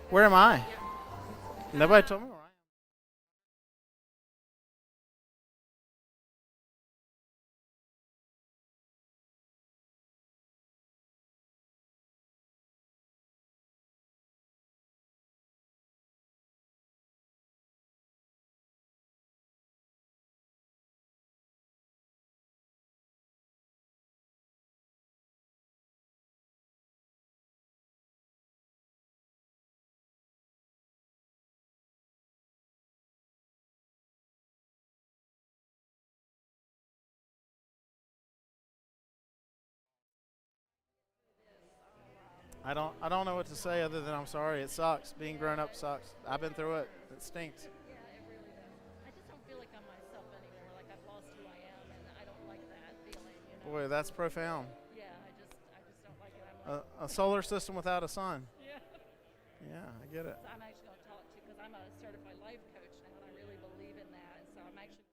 Where am I? Nobody told me where I don't know what to say other than I'm sorry. It sucks. Being grown up sucks. I've been through it. It stinks. Yeah, it really does. I just don't feel like I'm myself anymore. Like I've lost who I am, and I don't like that feeling. Boy, that's profound. Yeah, I just don't like it. I'm like, A solar system without a sun. yeah. Yeah, I get it. So I'm actually going to talk to because I'm a certified life coach now, and I really believe in that. And so I'm actually.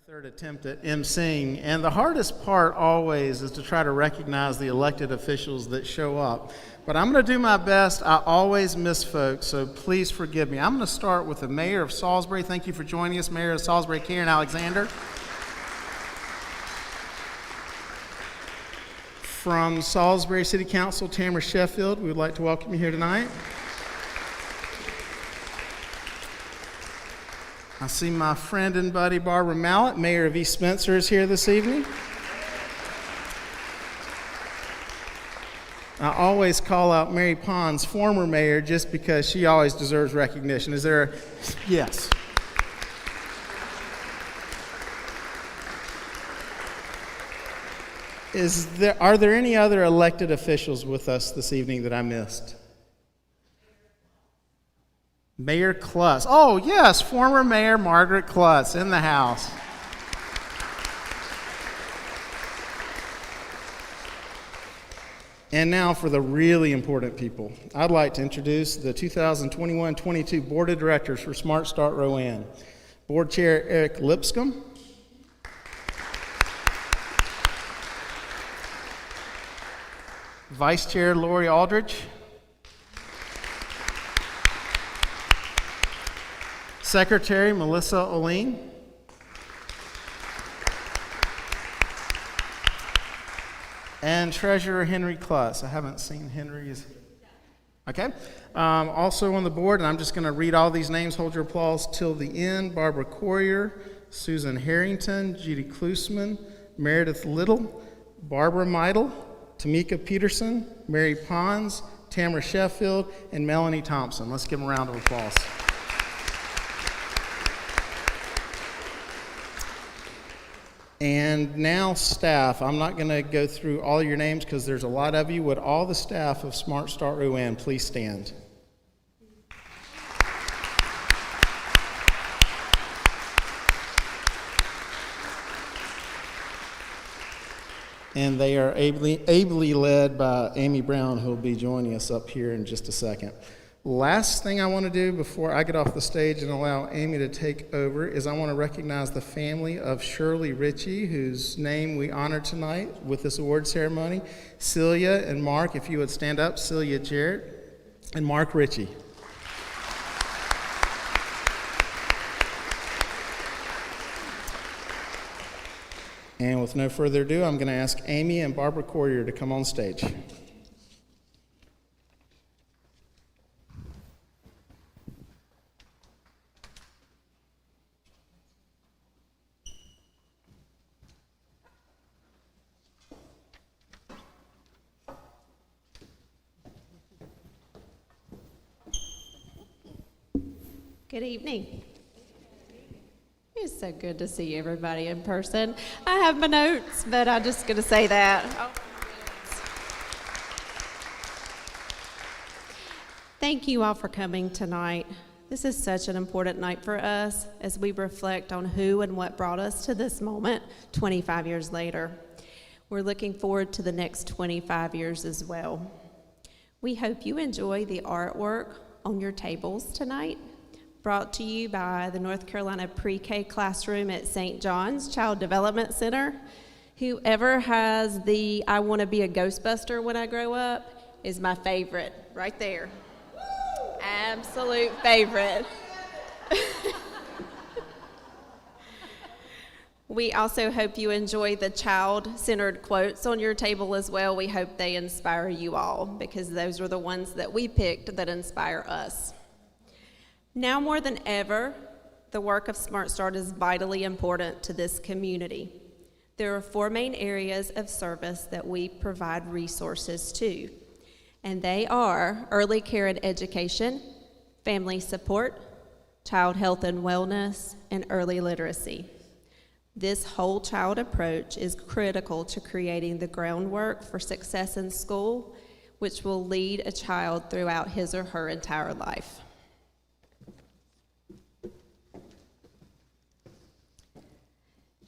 Third attempt at emceeing, and the hardest part always is to try to recognize the elected officials that show up. But I'm going to do my best. I always miss folks, so please forgive me. I'm going to start with the mayor of Salisbury. Thank you for joining us, Mayor of Salisbury, Karen Alexander. From Salisbury City Council, Tamara Sheffield, we would like to welcome you here tonight. I see my friend and buddy Barbara Mallett, Mayor of East Spencer, is here this evening. I always call out Mary Pons, former mayor, just because she always deserves recognition. Is there a yes? Are there any other elected officials with us this evening that I missed? Mayor Klutz. Oh, yes, former Mayor Margaret Klutz in the house. And now for the really important people. I'd like to introduce the 2021-22 Board of Directors for Smart Start Rowan. Board Chair Eric Lipscomb. Vice Chair Lori Aldridge. Secretary Melissa Oline. And Treasurer Henry Klutz. I haven't seen Henry. Okay. Also on the board, and I'm just going to read all these names. Hold your applause till the end. Barbara Courier, Susan Harrington, Judy Klusman, Meredith Little, Barbara Meidel, Tamika Peterson, Mary Pons, Tamara Sheffield, and Melanie Thompson. Let's give them a round of applause. And now staff, I'm not going to go through all your names because there's a lot of you. Would all the staff of Smart Start Rowan please stand? And they are ably led by Amy Brown, who will be joining us up here in just a second. Last thing I want to do before I get off the stage and allow Amy to take over is I want to recognize the family of Shirley Ritchie, whose name we honor tonight with this award ceremony. Celia and Mark, if you would stand up, Celia Jarrett and Mark Ritchie. And with no further ado, I'm going to ask Amy and Barbara Courier to come on stage. Good evening. It's so good to see everybody in person. I have my notes, but I'm just going to say that. Thank you all for coming tonight. This is such an important night for us as we reflect on who and what brought us to this moment 25 years later. We're looking forward to the next 25 years as well. We hope you enjoy the artwork on your tables tonight, brought to you by the North Carolina Pre-K classroom at St. John's Child Development Center. Whoever has the "I want to be a Ghostbuster when I grow up" is my favorite, right there. Absolute favorite. We also hope you enjoy the child-centered quotes on your table as well. We hope they inspire you all, because those were the ones that we picked that inspire us. Now more than ever, the work of Smart Start is vitally important to this community. There are 4 main areas of service that we provide resources to, and they are early care and education, family support, child health and wellness, and early literacy. This whole child approach is critical to creating the groundwork for success in school, which will lead a child throughout his or her entire life.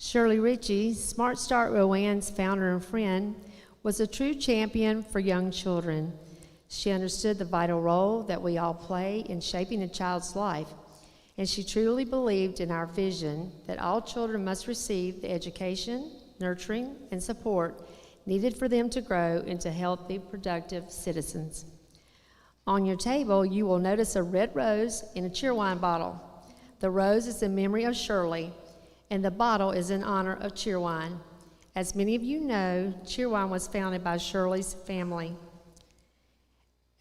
Shirley Ritchie, Smart Start Rowan's founder and friend, was a true champion for young children. She understood the vital role that we all play in shaping a child's life, and she truly believed in our vision that all children must receive the education, nurturing, and support needed for them to grow into healthy, productive citizens. On your table, you will notice a red rose in a cheerwine bottle. The rose is in memory of Shirley, and the bottle is in honor of cheerwine. As many of you know, cheerwine was founded by Shirley's family.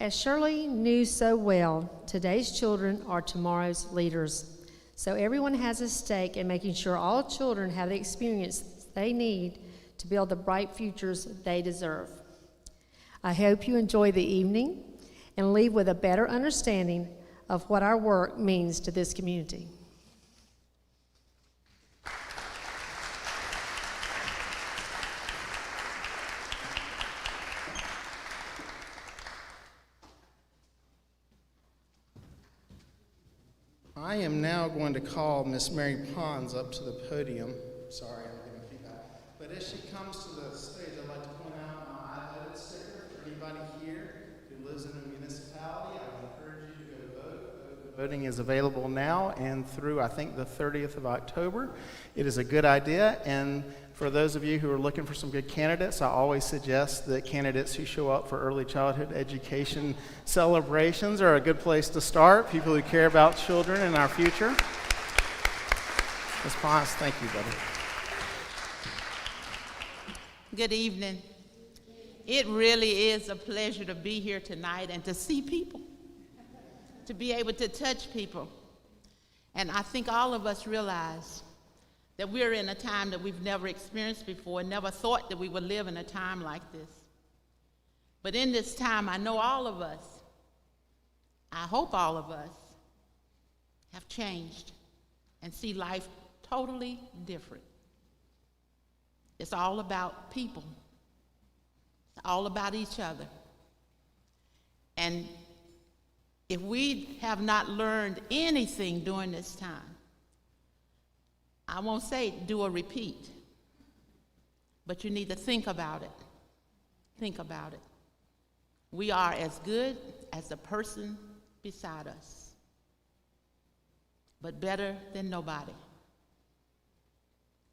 As Shirley knew so well, today's children are tomorrow's leaders. So everyone has a stake in making sure all children have the experience they need to build the bright futures they deserve. I hope you enjoy the evening and leave with a better understanding of what our work means to this community. I am now going to call Miss Mary Pons up to the podium. Sorry, I'm getting feedback. But as she comes to the stage, I'd like to point out my highlighted sticker for anybody here who lives in a municipality. I would encourage you to go vote. Voting is available now and through, I think, the 30th of October. It is a good idea, and for those of you who are looking for some good candidates, I always suggest that candidates who show up for early childhood education celebrations are a good place to start, people who care about children and our future. Ms. Pons, thank you, buddy. Good evening. It really is a pleasure to be here tonight and to see people, to be able to touch people. And I think all of us realize that we're in a time that we've never experienced before, never thought that we would live in a time like this. But in this time, I know all of us, I hope all of us, have changed and see life totally different. It's all about people. It's all about each other. And if we have not learned anything during this time, I won't say do a repeat, but you need to think about it. Think about it. We are as good as the person beside us, but better than nobody.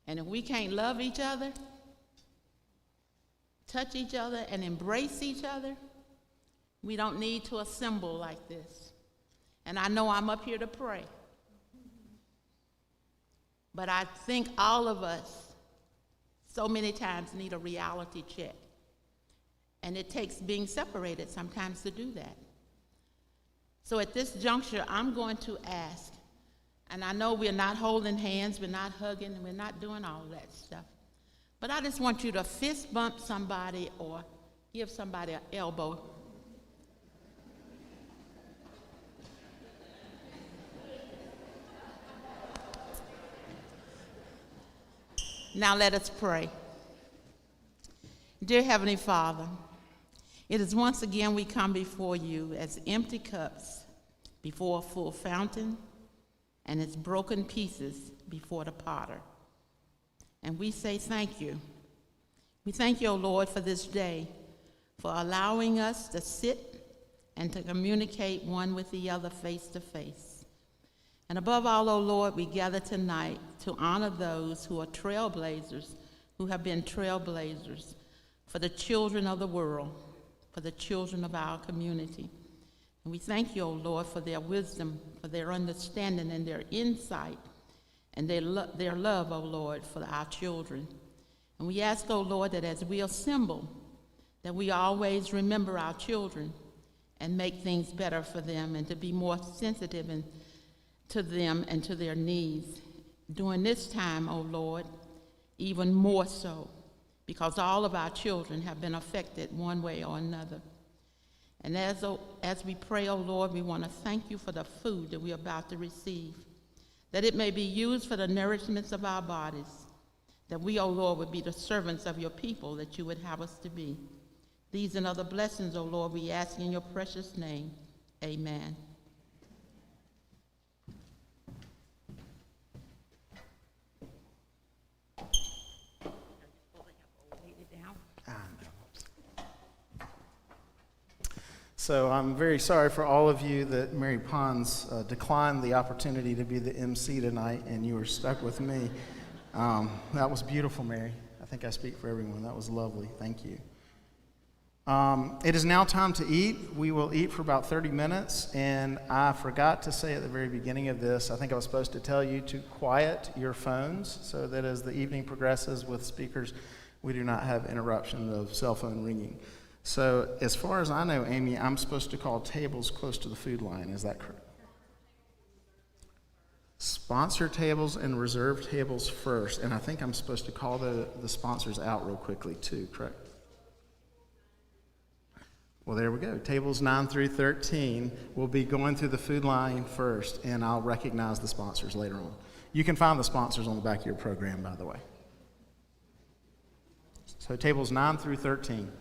And if we can't love each other, touch each other, and embrace each other, we don't need to assemble like this. And I know I'm up here to pray. But I think all of us so many times need a reality check. And it takes being separated sometimes to do that. So at this juncture, I'm going to ask, and I know we're not holding hands, we're not hugging, and we're not doing all that stuff. But I just want you to fist bump somebody or give somebody an elbow. Now let us pray. Dear Heavenly Father, it is once again we come before you as empty cups before a full fountain and as broken pieces before the potter. And we say thank you. We thank you, O Lord, for this day, for allowing us to sit and to communicate one with the other face to face. And above all, O Lord, we gather tonight to honor those who are trailblazers, who have been trailblazers for the children of the world, for the children of our community. And we thank you, O Lord, for their wisdom, for their understanding and their insight, and their love, O Lord, for our children. And we ask, O Lord, that as we assemble, that we always remember our children and make things better for them and to be more sensitive and to them and to their needs. During this time, O Lord, even more so, because all of our children have been affected one way or another. And as we pray, O Lord, we want to thank you for the food that we're about to receive, that it may be used for the nourishments of our bodies, that we, O Lord, would be the servants of your people that you would have us to be. These and other blessings, O Lord, we ask in your precious name. Amen. So I'm very sorry for all of you that Mary Pons declined the opportunity to be the MC tonight, and you were stuck with me. That was beautiful, Mary. I think I speak for everyone. That was lovely. Thank you. It is now time to eat. We will eat for about 30 minutes, and I forgot to say at the very beginning of this, I think I was supposed to tell you to quiet your phones so that as the evening progresses with speakers, we do not have interruption of cell phone ringing. So as far as I know, Amy, I'm supposed to call tables close to the food line. Is that correct? Sponsor tables and reserve tables first, and I think I'm supposed to call the sponsors out real quickly too, correct? Well, there we go. Tables 9 through 13 will be going through the food line first, and I'll recognize the sponsors later on. You can find the sponsors on the back of your program, by the way. So tables 9 through 13.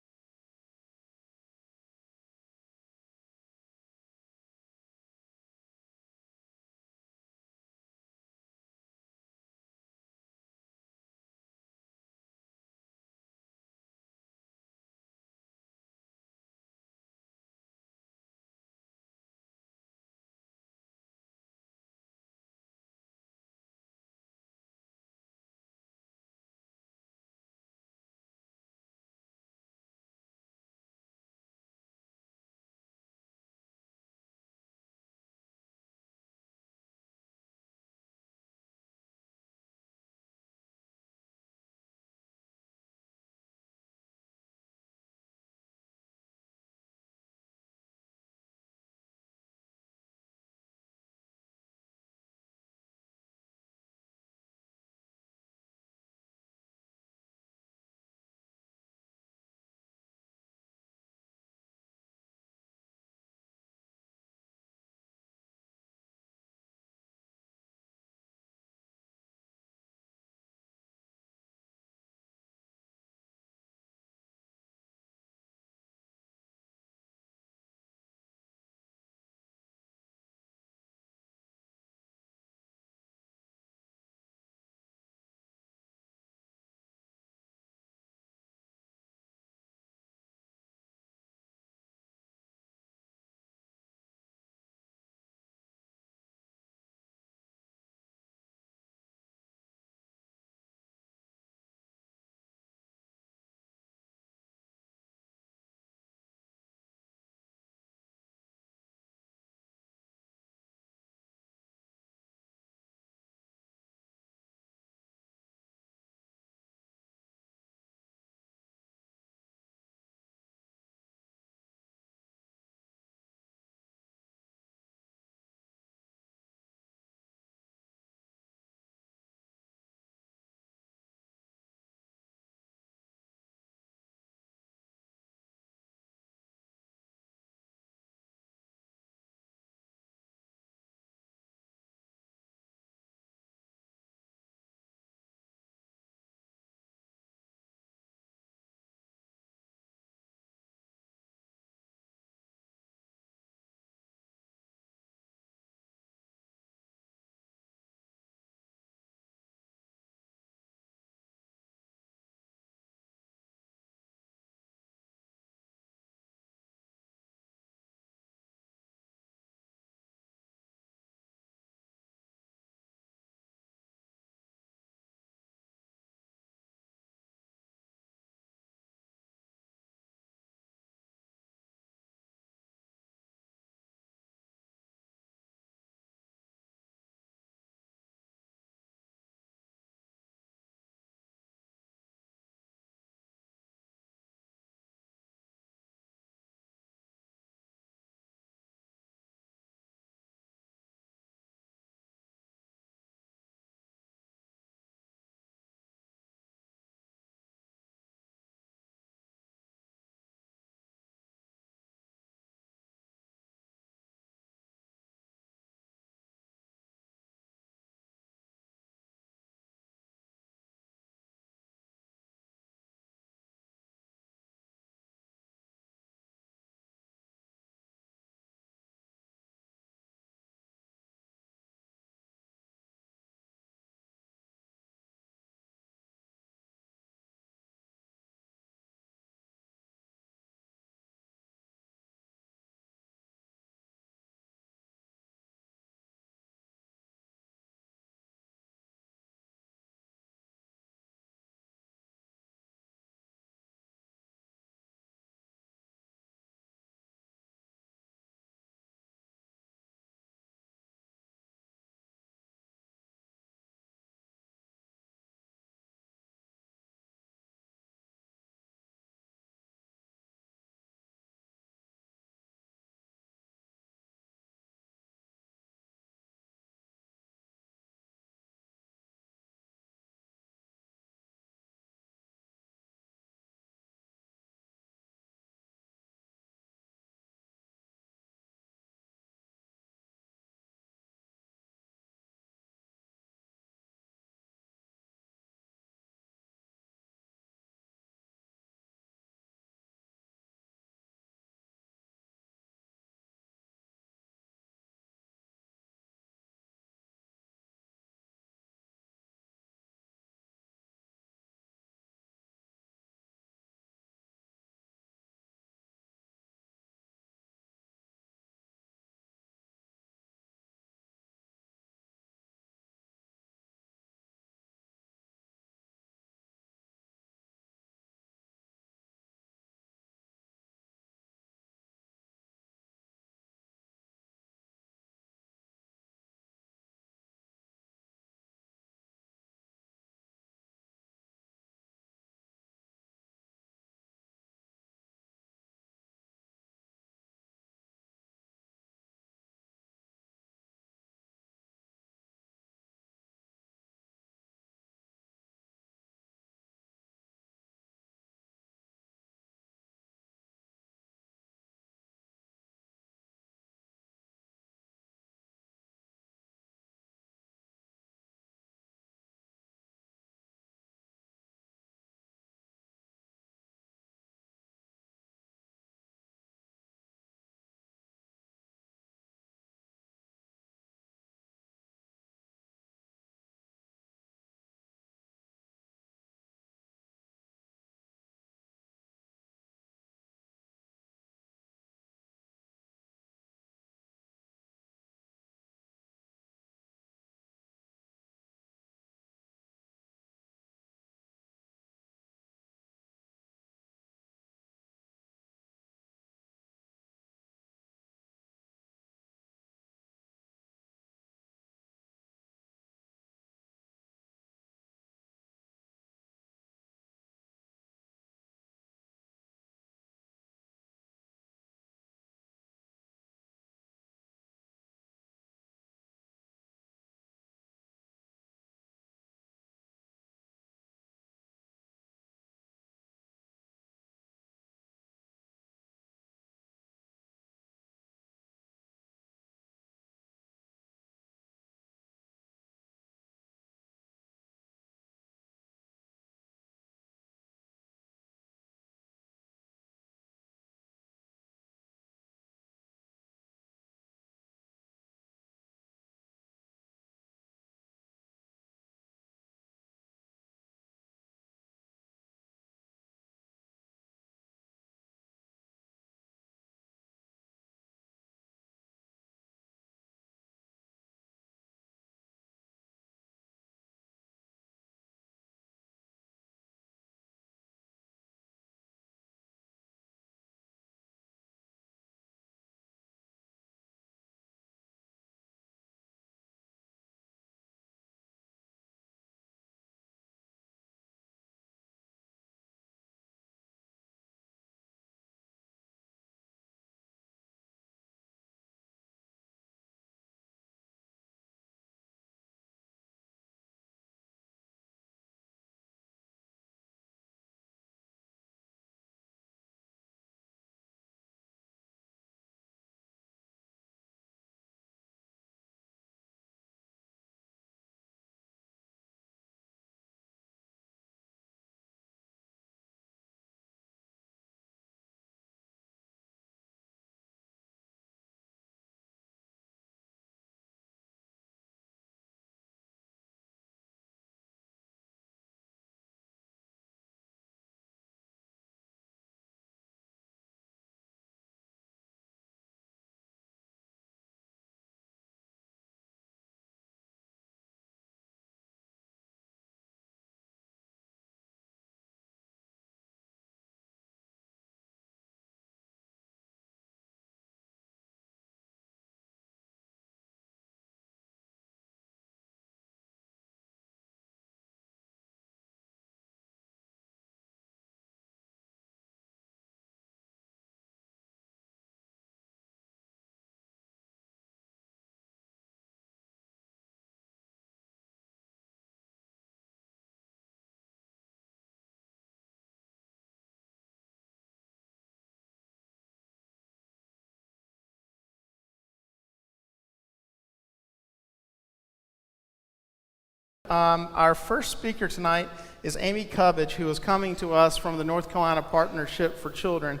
Our first speaker tonight is Amy Cubbage, who is coming to us from the North Carolina Partnership for Children.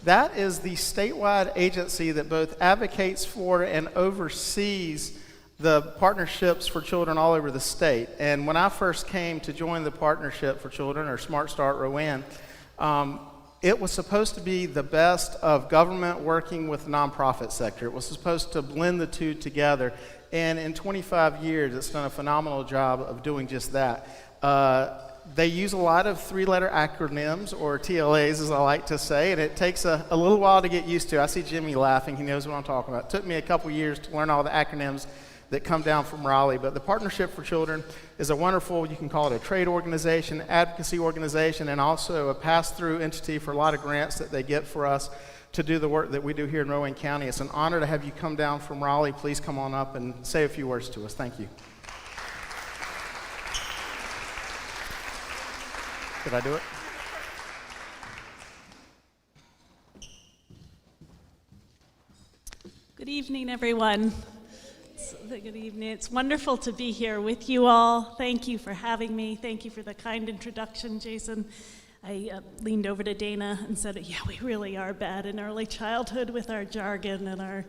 That is the statewide agency that both advocates for and oversees the partnerships for children all over the state. And when I first came to join the Partnership for Children, or Smart Start Rowan, it was supposed to be the best of government working with the nonprofit sector. It was supposed to blend the two together. And in 25 years, it's done a phenomenal job of doing just that. They use a lot of three-letter acronyms, or TLAs, as I like to say, and it takes a little while to get used to. I see Jimmy laughing. He knows what I'm talking about. It took me a couple years to learn all the acronyms that come down from Raleigh. But the Partnership for Children is a wonderful, you can call it a trade organization, advocacy organization, and also a pass-through entity for a lot of grants that they get for us to do the work that we do here in Rowan County. It's an honor to have you come down from Raleigh. Please come on up and say a few words to us. Thank you. Did I do it? Good evening, everyone. Good evening. It's wonderful to be here with you all. Thank you for having me. Thank you for the kind introduction, Jason. I leaned over to Dana and said, yeah, we really are bad in early childhood with our jargon and our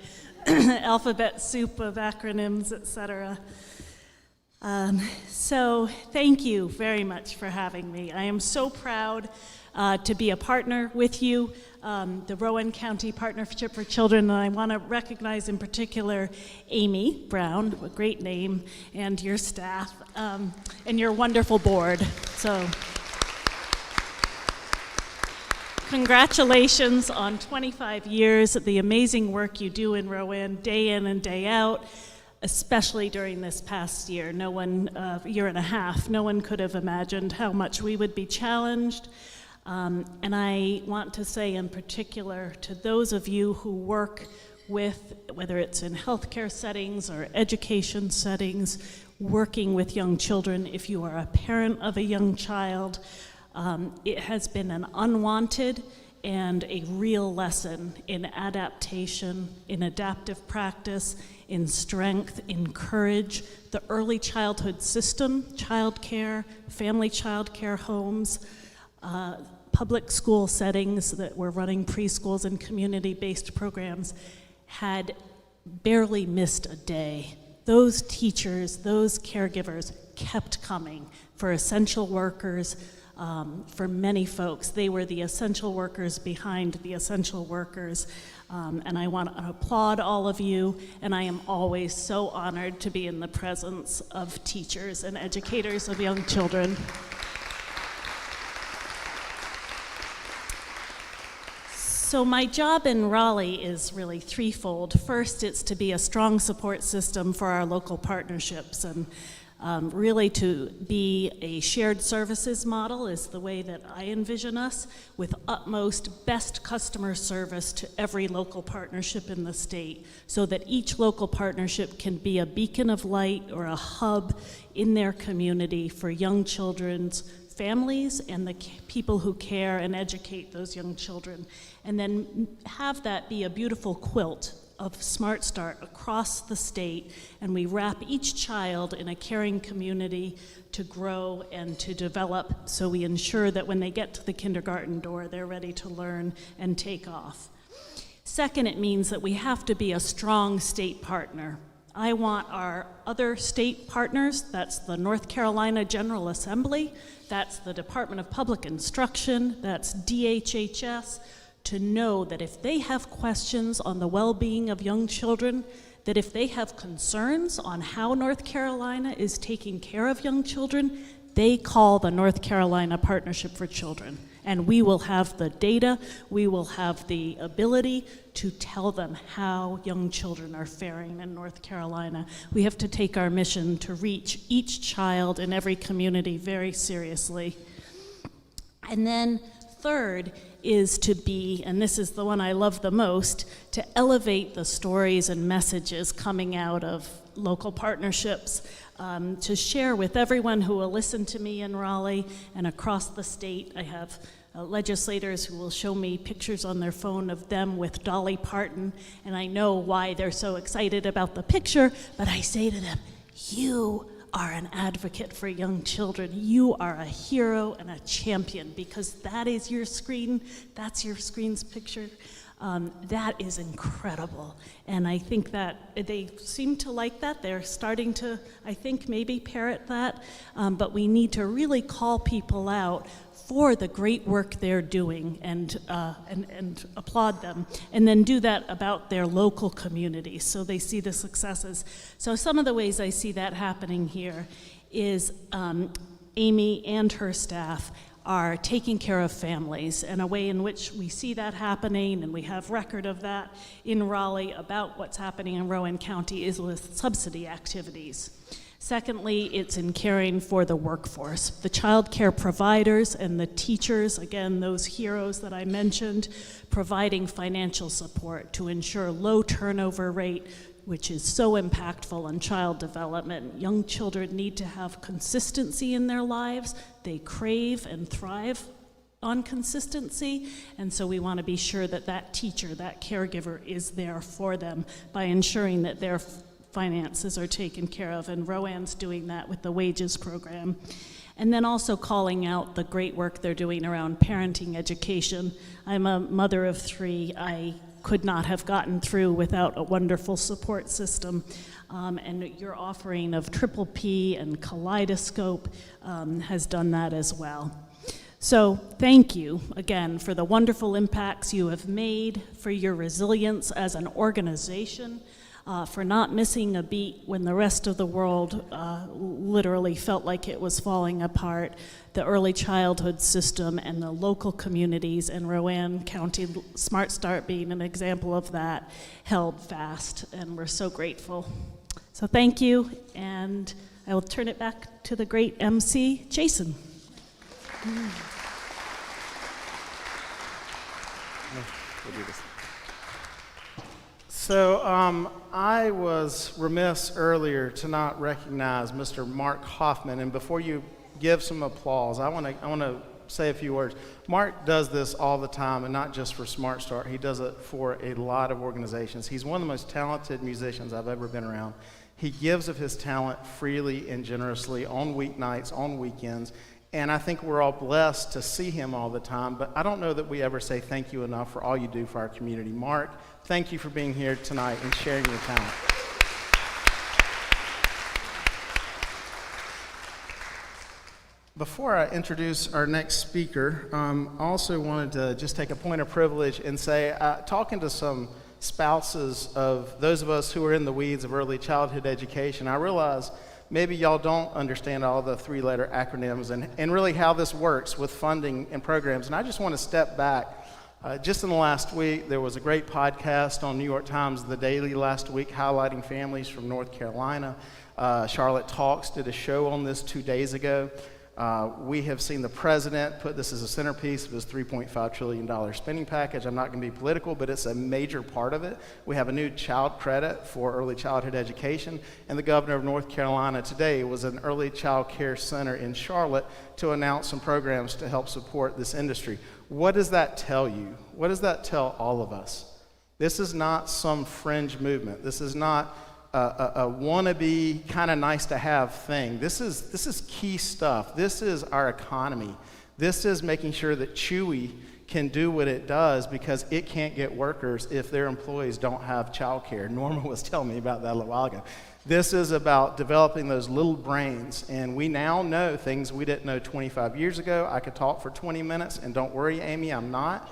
alphabet soup of acronyms, etc. So thank you very much for having me. I am so proud to be a partner with you, the Rowan County Partnership for Children, and I want to recognize in particular Amy Brown, a great name, and your staff, and your wonderful board. So congratulations on 25 years of the amazing work you do in Rowan, day in and day out, especially during this past year. Year and a half, no one could have imagined how much we would be challenged. And I want to say in particular to those of you who work with, whether it's in healthcare settings or education settings, working with young children, if you are a parent of a young child, it has been an unwanted and a real lesson in adaptation, in adaptive practice, in strength, in courage. The early childhood system, childcare, family childcare homes, public school settings that were running preschools and community-based programs had barely missed a day. Those teachers, those caregivers kept coming for essential workers, for many folks. They were the essential workers behind the essential workers. And I want to applaud all of you, and I am always so honored to be in the presence of teachers and educators of young children. So my job in Raleigh is really threefold. First, it's to be a strong support system for our local partnerships, and really to be a shared services model is the way that I envision us, with utmost best customer service to every local partnership in the state, so that each local partnership can be a beacon of light or a hub in their community for young children's families and the people who care and educate those young children. And then have that be a beautiful quilt of Smart Start across the state, and we wrap each child in a caring community to grow and to develop, so we ensure that when they get to the kindergarten door, they're ready to learn and take off. Second, it means that we have to be a strong state partner. I want our other state partners, that's the North Carolina General Assembly, that's the Department of Public Instruction, that's DHHS, to know that if they have questions on the well-being of young children, that if they have concerns on how North Carolina is taking care of young children, they call the North Carolina Partnership for Children. And we will have the data, we will have the ability to tell them how young children are faring in North Carolina. We have to take our mission to reach each child in every community very seriously. And then third is to be, and this is the one I love the most, to elevate the stories and messages coming out of local partnerships, to share with everyone who will listen to me in Raleigh and across the state. I have legislators who will show me pictures on their phone of them with Dolly Parton, and I know why they're so excited about the picture, but I say to them, you are an advocate for young children. You are a hero and a champion, because that is your screen, that's your screen's picture. That is incredible. And I think that they seem to like that. They're starting to, I think, maybe parrot that. But we need to really call people out for the great work they're doing and applaud them, and then do that about their local communities so they see the successes. So some of the ways I see that happening here is Amy and her staff are taking care of families, and a way in which we see that happening, and we have record of that in Raleigh about what's happening in Rowan County, is with subsidy activities. Secondly, it's in caring for the workforce, the child care providers and the teachers, again, those heroes that I mentioned, providing financial support to ensure low turnover rate, which is so impactful on child development. Young children need to have consistency in their lives. They crave and thrive on consistency, and so we want to be sure that that teacher, that caregiver, is there for them by ensuring that their finances are taken care of, and Rowan's doing that with the wages program. And then also calling out the great work they're doing around parenting education. I'm a mother of 3. I could not have gotten through without a wonderful support system. And your offering of Triple P and Kaleidoscope has done that as well. So thank you again for the wonderful impacts you have made, for your resilience as an organization, for not missing a beat when the rest of the world literally felt like it was falling apart. The early childhood system and the local communities, and Rowan County Smart Start being an example of that, held fast, and we're so grateful. So thank you, and I will turn it back to the great MC, Jason. So I was remiss earlier to not recognize Mr. Mark Hoffman, and before you give some applause, I want to say a few words. Mark does this all the time, and not just for Smart Start. He does it for a lot of organizations. He's one of the most talented musicians I've ever been around. He gives of his talent freely and generously on weeknights, on weekends, and I think we're all blessed to see him all the time, but I don't know that we ever say thank you enough for all you do for our community. Mark, thank you for being here tonight and sharing your talent. Before I introduce our next speaker, I also wanted to just take a point of privilege and say, talking to some spouses of those of us who are in the weeds of early childhood education, I realize maybe y'all don't understand all the 3-letter acronyms and really how this works with funding and programs. And I just want to step back. Just in the last week, there was a great podcast on New York Times The Daily last week highlighting families from North Carolina. Charlotte Talks did a show on this 2 days ago. We have seen the president put this as a centerpiece of his $3.5 trillion spending package. I'm not going to be political, but it's a major part of it. We have a new child credit for early childhood education, and the governor of North Carolina today was an early child care center in Charlotte to announce some programs to help support this industry. What does that tell you? What does that tell all of us? This is not some fringe movement. This is not a wannabe kind of nice to have thing. This is key stuff. This is our economy. This is making sure that Chewy can do what it does because it can't get workers if their employees don't have childcare. Norma was telling me about that a little while ago. This is about developing those little brains, and we now know things we didn't know 25 years ago. I could talk for 20 minutes, and don't worry, Amy, I'm not.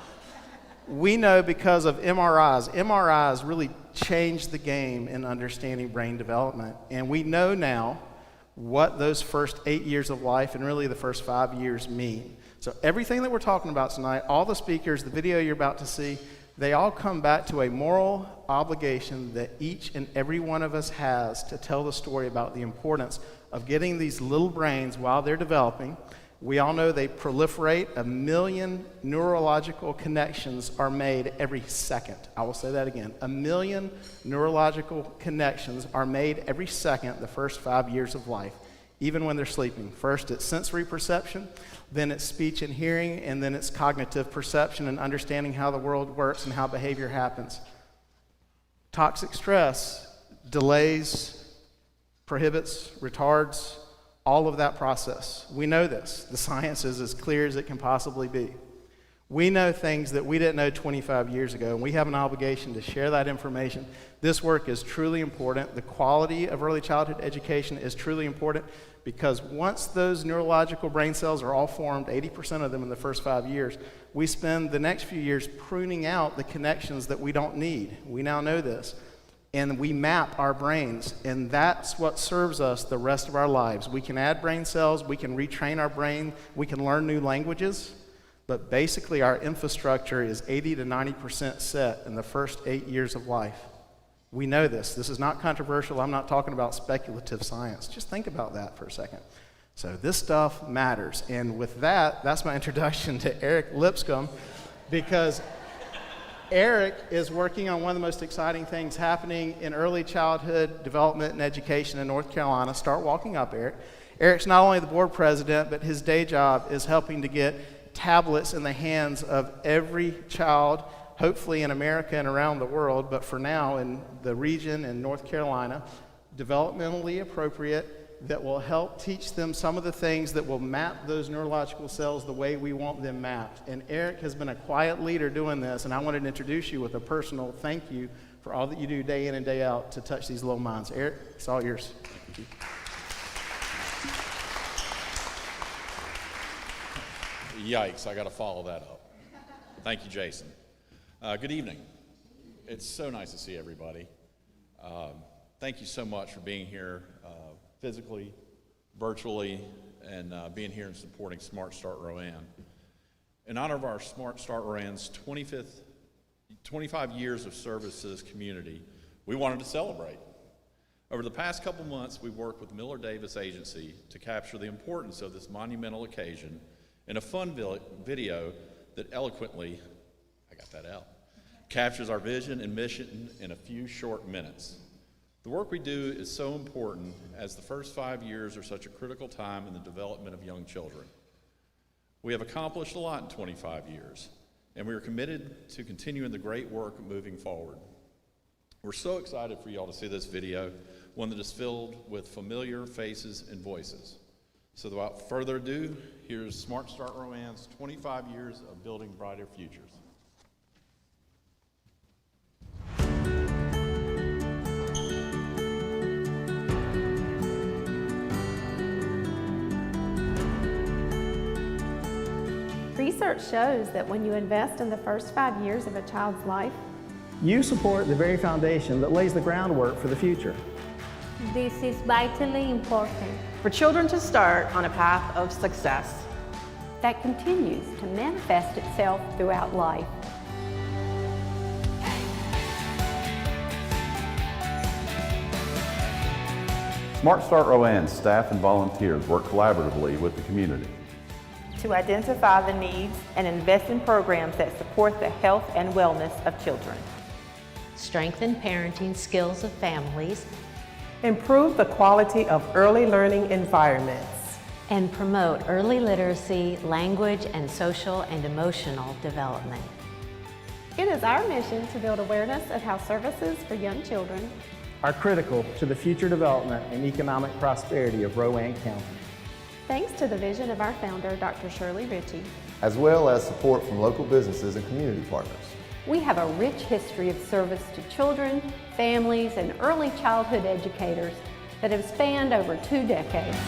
We know because of MRIs. MRIs really changed the game in understanding brain development. And we know now what those first 8 years of life and really the first 5 years mean. So everything that we're talking about tonight, all the speakers, the video you're about to see, they all come back to a moral obligation that each and every one of us has to tell the story about the importance of getting these little brains while they're developing. We all know they proliferate. 1 million neurological connections are made every second. I will say that again. 1 million neurological connections are made every second the first 5 years of life, even when they're sleeping. First, it's sensory perception, then it's speech and hearing, and then it's cognitive perception and understanding how the world works and how behavior happens. Toxic stress delays prohibits, retards all of that process. We know this. The science is as clear as it can possibly be. We know things that we didn't know 25 years ago, and we have an obligation to share that information. This work is truly important. The quality of early childhood education is truly important because once those neurological brain cells are all formed, 80% of them in the first 5 years, we spend the next few years pruning out the connections that we don't need. We now know this. And we map our brains, and that's what serves us the rest of our lives. We can add brain cells, we can retrain our brain, we can learn new languages, but basically our infrastructure is 80 to 90% set in the first 8 years of life. We know this. This is not controversial. I'm not talking about speculative science. Just think about that for a second. So this stuff matters. And with that, that's my introduction to Eric Lipscomb, because Eric is working on one of the most exciting things happening in early childhood development and education in North Carolina. Start walking up, Eric. Eric's not only the board president, but his day job is helping to get tablets in the hands of every child, hopefully in America and around the world, but for now in the region in North Carolina, developmentally appropriate, that will help teach them some of the things that will map those neurological cells the way we want them mapped. And Eric has been a quiet leader doing this, and I wanted to introduce you with a personal thank you for all that you do day in and day out to touch these little minds. Eric, it's all yours. Thank you. Yikes, I got to follow that up. Thank you, Jason. Good evening. It's so nice to see everybody. Thank you so much for being here physically, virtually, and being here and supporting Smart Start Rowan. In honor of our Smart Start Rowan's 25 years of service to this community, we wanted to celebrate. Over the past couple months, we've worked with Miller Davis Agency to capture the importance of this monumental occasion in a fun video that eloquently, captures our vision and mission in a few short minutes. The work we do is so important as the first 5 years are such a critical time in the development of young children. We have accomplished a lot in 25 years, and we are committed to continuing the great work moving forward. We're so excited for y'all to see this video, one that is filled with familiar faces and voices. So without further ado, here's Smart Start Rowan's 25 years of building brighter futures. Research shows that when you invest in the first 5 years of a child's life, You support the very foundation that lays the groundwork for the future. This is vitally important for children to start on a path of success that continues to manifest itself throughout life. Smart Start Rowan's staff and volunteers work collaboratively with the community to identify the needs and invest in programs that support the health and wellness of children, strengthen parenting skills of families, improve the quality of early learning environments, and promote early literacy, language, and social and emotional development. It is our mission to build awareness of how services for young children are critical to the future development and economic prosperity of Rowan County. Thanks to the vision of our founder, Dr. Shirley Ritchie, as well as support from local businesses and community partners. We have a rich history of service to children, families, and early childhood educators that have spanned over 2 decades.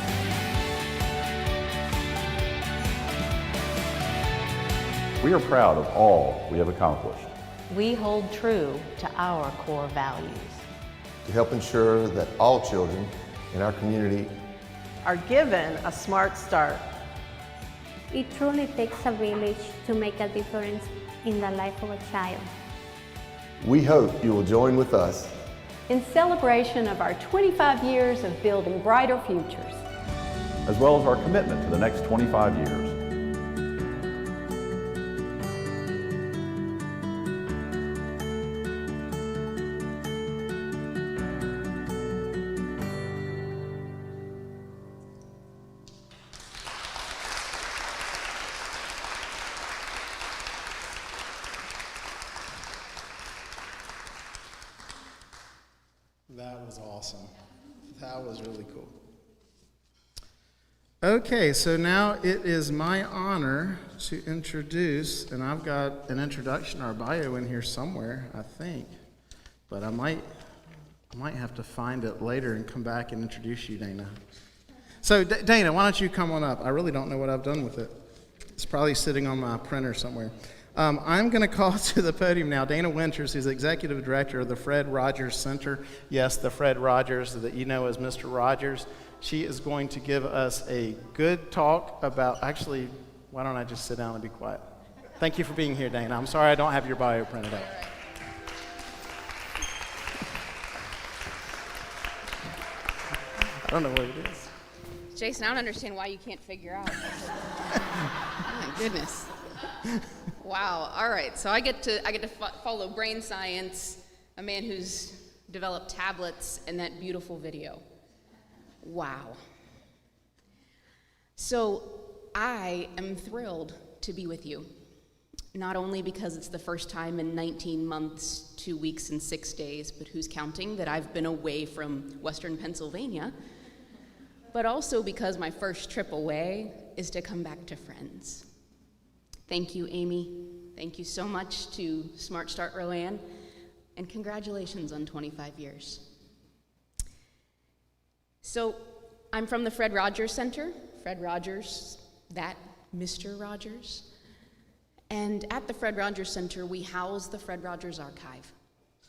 We are proud of all we have accomplished. We hold true to our core values to help ensure that all children in our community are given a smart start. It truly takes a village to make a difference in the life of a child. We hope you will join with us in celebration of our 25 years of building brighter futures, as well as our commitment to the next 25 years. That was awesome. That was really cool. Okay, so now it is my honor to introduce, and I've got an introduction or bio in here somewhere, I think, but I might have to find it later and come back and introduce you, Dana. So, Dana, why don't you come on up? I really don't know what I've done with it. It's probably sitting on my printer somewhere. I'm going to call to the podium now Dana Winters, who's the Executive Director of the Fred Rogers Center. Yes, the Fred Rogers that you know as Mr. Rogers. She is going to give us a good talk about, actually, why don't I just sit down and be quiet? Thank you for being here, Dana. I'm sorry I don't have your bio printed out. I don't know what it is. Jason, I don't understand why you can't figure out. Oh my goodness. Wow. All right. So I get to follow brain science, a man who's developed tablets, and that beautiful video. Wow. So I am thrilled to be with you, not only because it's the first time in 19 months, 2 weeks, and 6 days, but who's counting, that I've been away from Western Pennsylvania, but also because my first trip away is to come back to friends. Thank you, Amy. Thank you so much to Smart Start Rowan, and congratulations on 25 years. So I'm from the Fred Rogers Center. Fred Rogers, that Mr. Rogers. And at the Fred Rogers Center, we house the Fred Rogers Archive,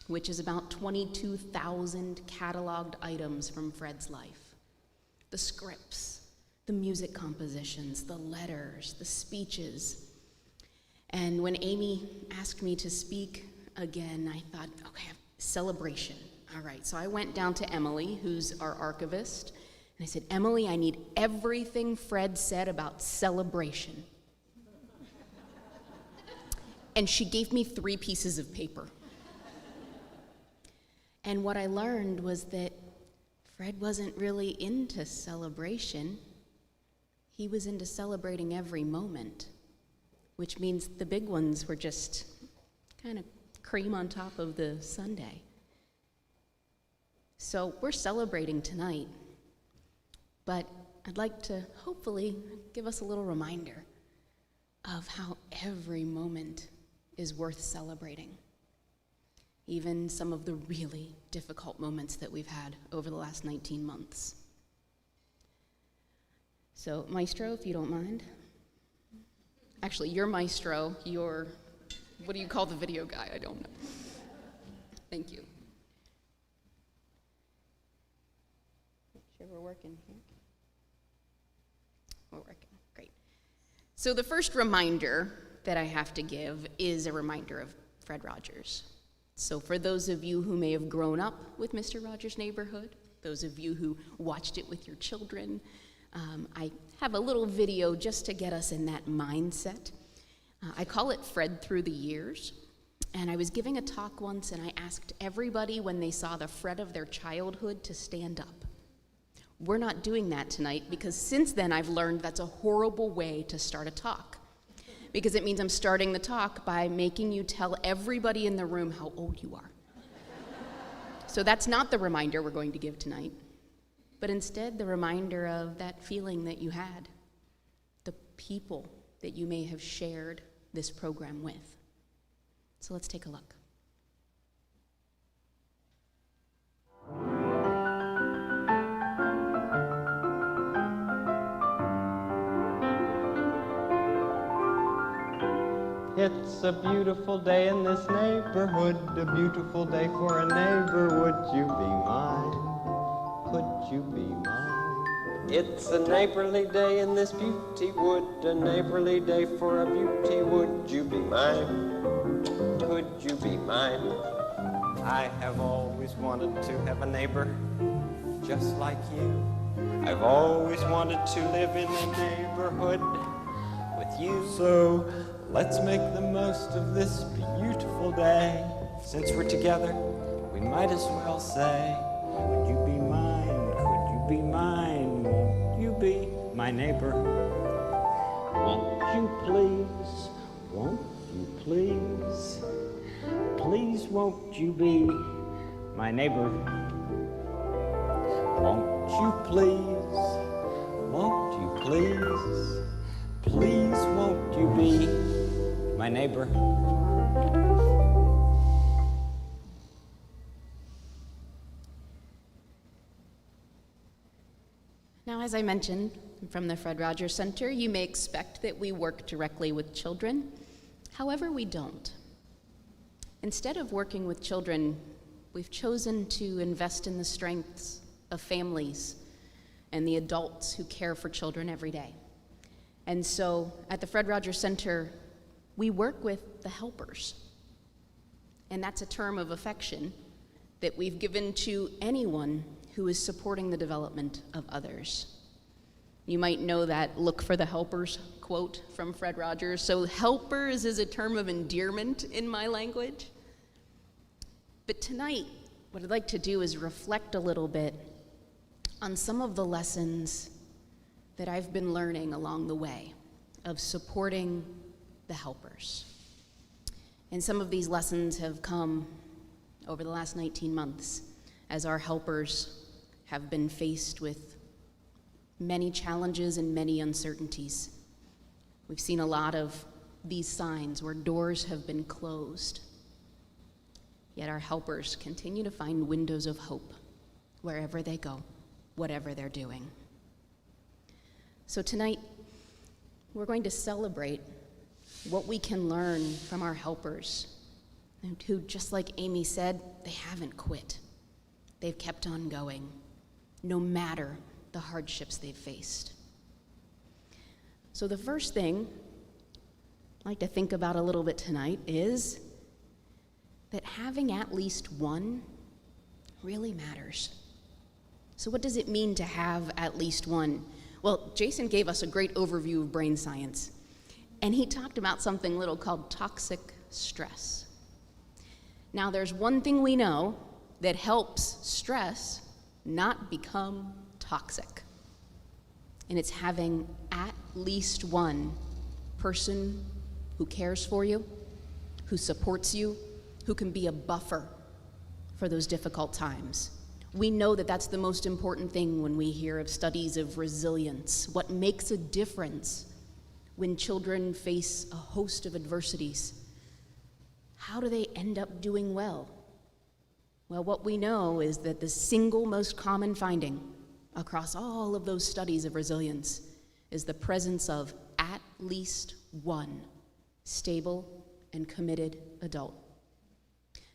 which is about 22,000 cataloged items from Fred's life. The scripts, the music compositions, the letters, the speeches. And when Amy asked me to speak again, I thought, okay, celebration. All right, so I went down to Emily, who's our archivist, and I said, Emily, I need everything Fred said about celebration. And she gave me 3 pieces of paper. And what I learned was that Fred wasn't really into celebration. He was into celebrating every moment, which means the big ones were just kind of cream on top of the sundae. So we're celebrating tonight, but I'd like to hopefully give us a little reminder of how every moment is worth celebrating, even some of the really difficult moments that we've had over the last 19 months. So, Maestro, if you don't mind. Actually, you're Maestro, you're, what do you call the video guy? I don't know. Thank you. Make sure we're working here. We're working, great. So the first reminder that I have to give is a reminder of Fred Rogers. So for those of you who may have grown up with Mr. Rogers' Neighborhood, those of you who watched it with your children, I have a little video just to get us in that mindset. I call it Fred Through the Years. And I was giving a talk once and I asked everybody when they saw the Fred of their childhood to stand up. We're not doing that tonight because since then I've learned that's a horrible way to start a talk. Because it means I'm starting the talk by making you tell everybody in the room how old you are. So that's not the reminder we're going to give tonight, but instead the reminder of that feeling that you had, the people that you may have shared this program with. So let's take a look. It's a beautiful day in this neighborhood, a beautiful day for a neighbor. Would you be mine? Could you be mine? It's a neighborly day in this beauty wood, a neighborly day for a beauty. Would you be mine? Could you be mine? I have always wanted to have a neighbor just like you. I've always wanted to live in a neighborhood with you. So let's make the most of this beautiful day. Since we're together, we might as well say, would you be mine? Could you be mine? Won't you be my neighbor? Won't you please? Won't you please? Please won't you be my neighbor? Won't Please won't you be my neighbor? Now, as I mentioned, from the Fred Rogers Center, you may expect that we work directly with children. However, we don't. Instead of working with children, we've chosen to invest in the strengths of families and the adults who care for children every day. And so at the Fred Rogers Center, we work with the helpers. And that's a term of affection that we've given to anyone who is supporting the development of others. You might know that "look for the helpers" quote from Fred Rogers. So helpers is a term of endearment in my language. But tonight, what I'd like to do is reflect a little bit on some of the lessons that I've been learning along the way of supporting the helpers. And some of these lessons have come over the last 19 months as our helpers have been faced with many challenges and many uncertainties. We've seen a lot of these signs where doors have been closed, yet our helpers continue to find windows of hope wherever they go, whatever they're doing. So tonight, we're going to celebrate what we can learn from our helpers, and who, just like Amy said, they haven't quit. They've kept on going, no matter the hardships they've faced. So the first thing I'd like to think about a little bit tonight is that having at least one really matters. So what does it mean to have at least one? Well, Jason gave us a great overview of brain science, and he talked about something little called toxic stress. Now, there's one thing we know that helps stress not become toxic, and it's having at least one person who cares for you, who supports you, who can be a buffer for those difficult times. We know that that's the most important thing when we hear of studies of resilience. What makes a difference when children face a host of adversities? How do they end up doing well? Well, what we know is that the single most common finding across all of those studies of resilience is the presence of at least one stable and committed adult.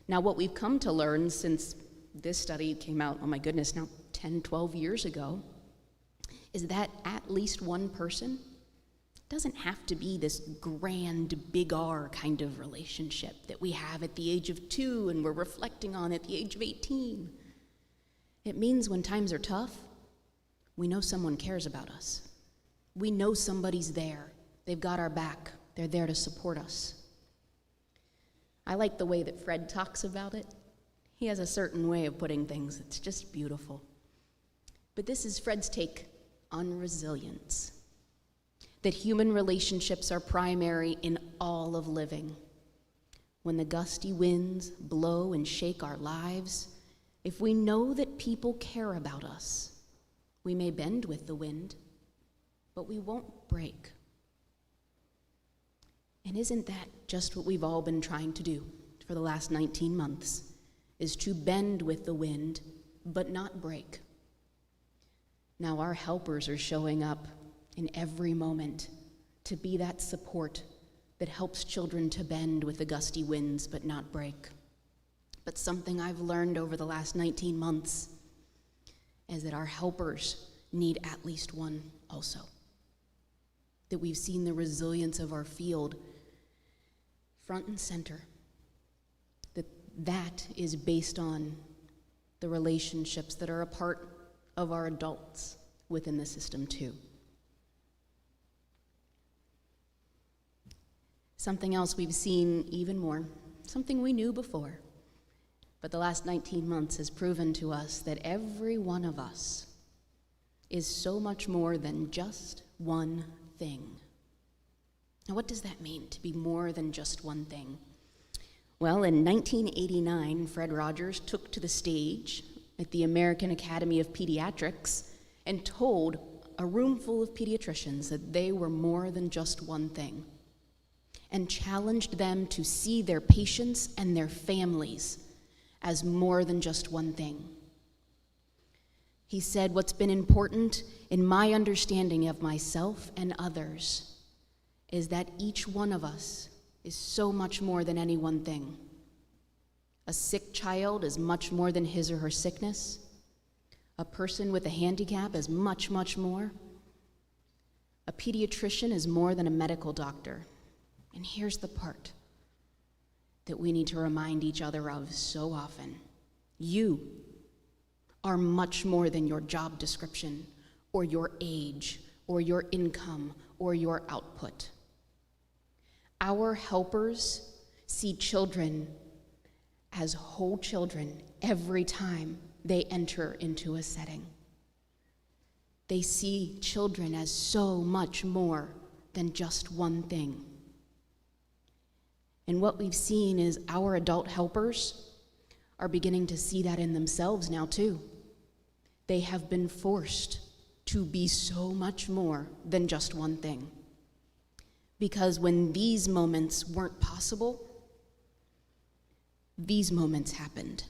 Now, what we've come to learn since this study came out, oh my goodness, now 10, 12 years ago, is that at least one person doesn't have to be this grand, big R kind of relationship that we have at the age of 2 and we're reflecting on at the age of 18. It means when times are tough, we know someone cares about us. We know somebody's there. They've got our back. They're there to support us. I like the way that Fred talks about it. He has a certain way of putting things that's just beautiful. But this is Fred's take on resilience. That human relationships are primary in all of living. When the gusty winds blow and shake our lives, if we know that people care about us, we may bend with the wind, but we won't break. And isn't that just what we've all been trying to do for the last 19 months, is to bend with the wind, but not break? Now our helpers are showing up in every moment to be that support that helps children to bend with the gusty winds, but not break. But something I've learned over the last 19 months is that our helpers need at least one also. That we've seen the resilience of our field front and center. That is based on the relationships that are a part of our adults within the system too. Something else we've seen even more, something we knew before, but the last 19 months has proven to us that every one of us is so much more than just one thing. Now, what does that mean, to be more than just one thing? Well, in 1989, Fred Rogers took to the stage at the American Academy of Pediatrics and told a room full of pediatricians that they were more than just one thing, and challenged them to see their patients and their families as more than just one thing. He said, "What's been important in my understanding of myself and others is that each one of us is so much more than any one thing. A sick child is much more than his or her sickness. A person with a handicap is much, much more. A pediatrician is more than a medical doctor. And here's the part that we need to remind each other of so often. You are much more than your job description, or your age, or your income, or your output. Our helpers see children as whole children every time they enter into a setting. They see children as so much more than just one thing. And what we've seen is our adult helpers are beginning to see that in themselves now too. They have been forced to be so much more than just one thing. Because when these moments weren't possible, these moments happened.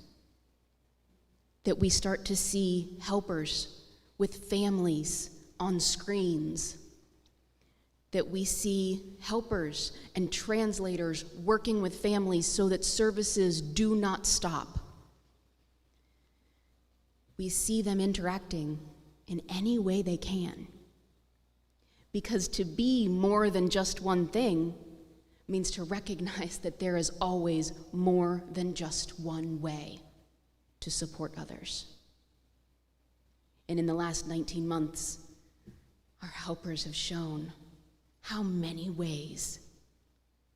That we start to see helpers with families on screens. That we see helpers and translators working with families so that services do not stop. We see them interacting in any way they can. Because to be more than just one thing means to recognize that there is always more than just one way to support others. And in the last 19 months, our helpers have shown how many ways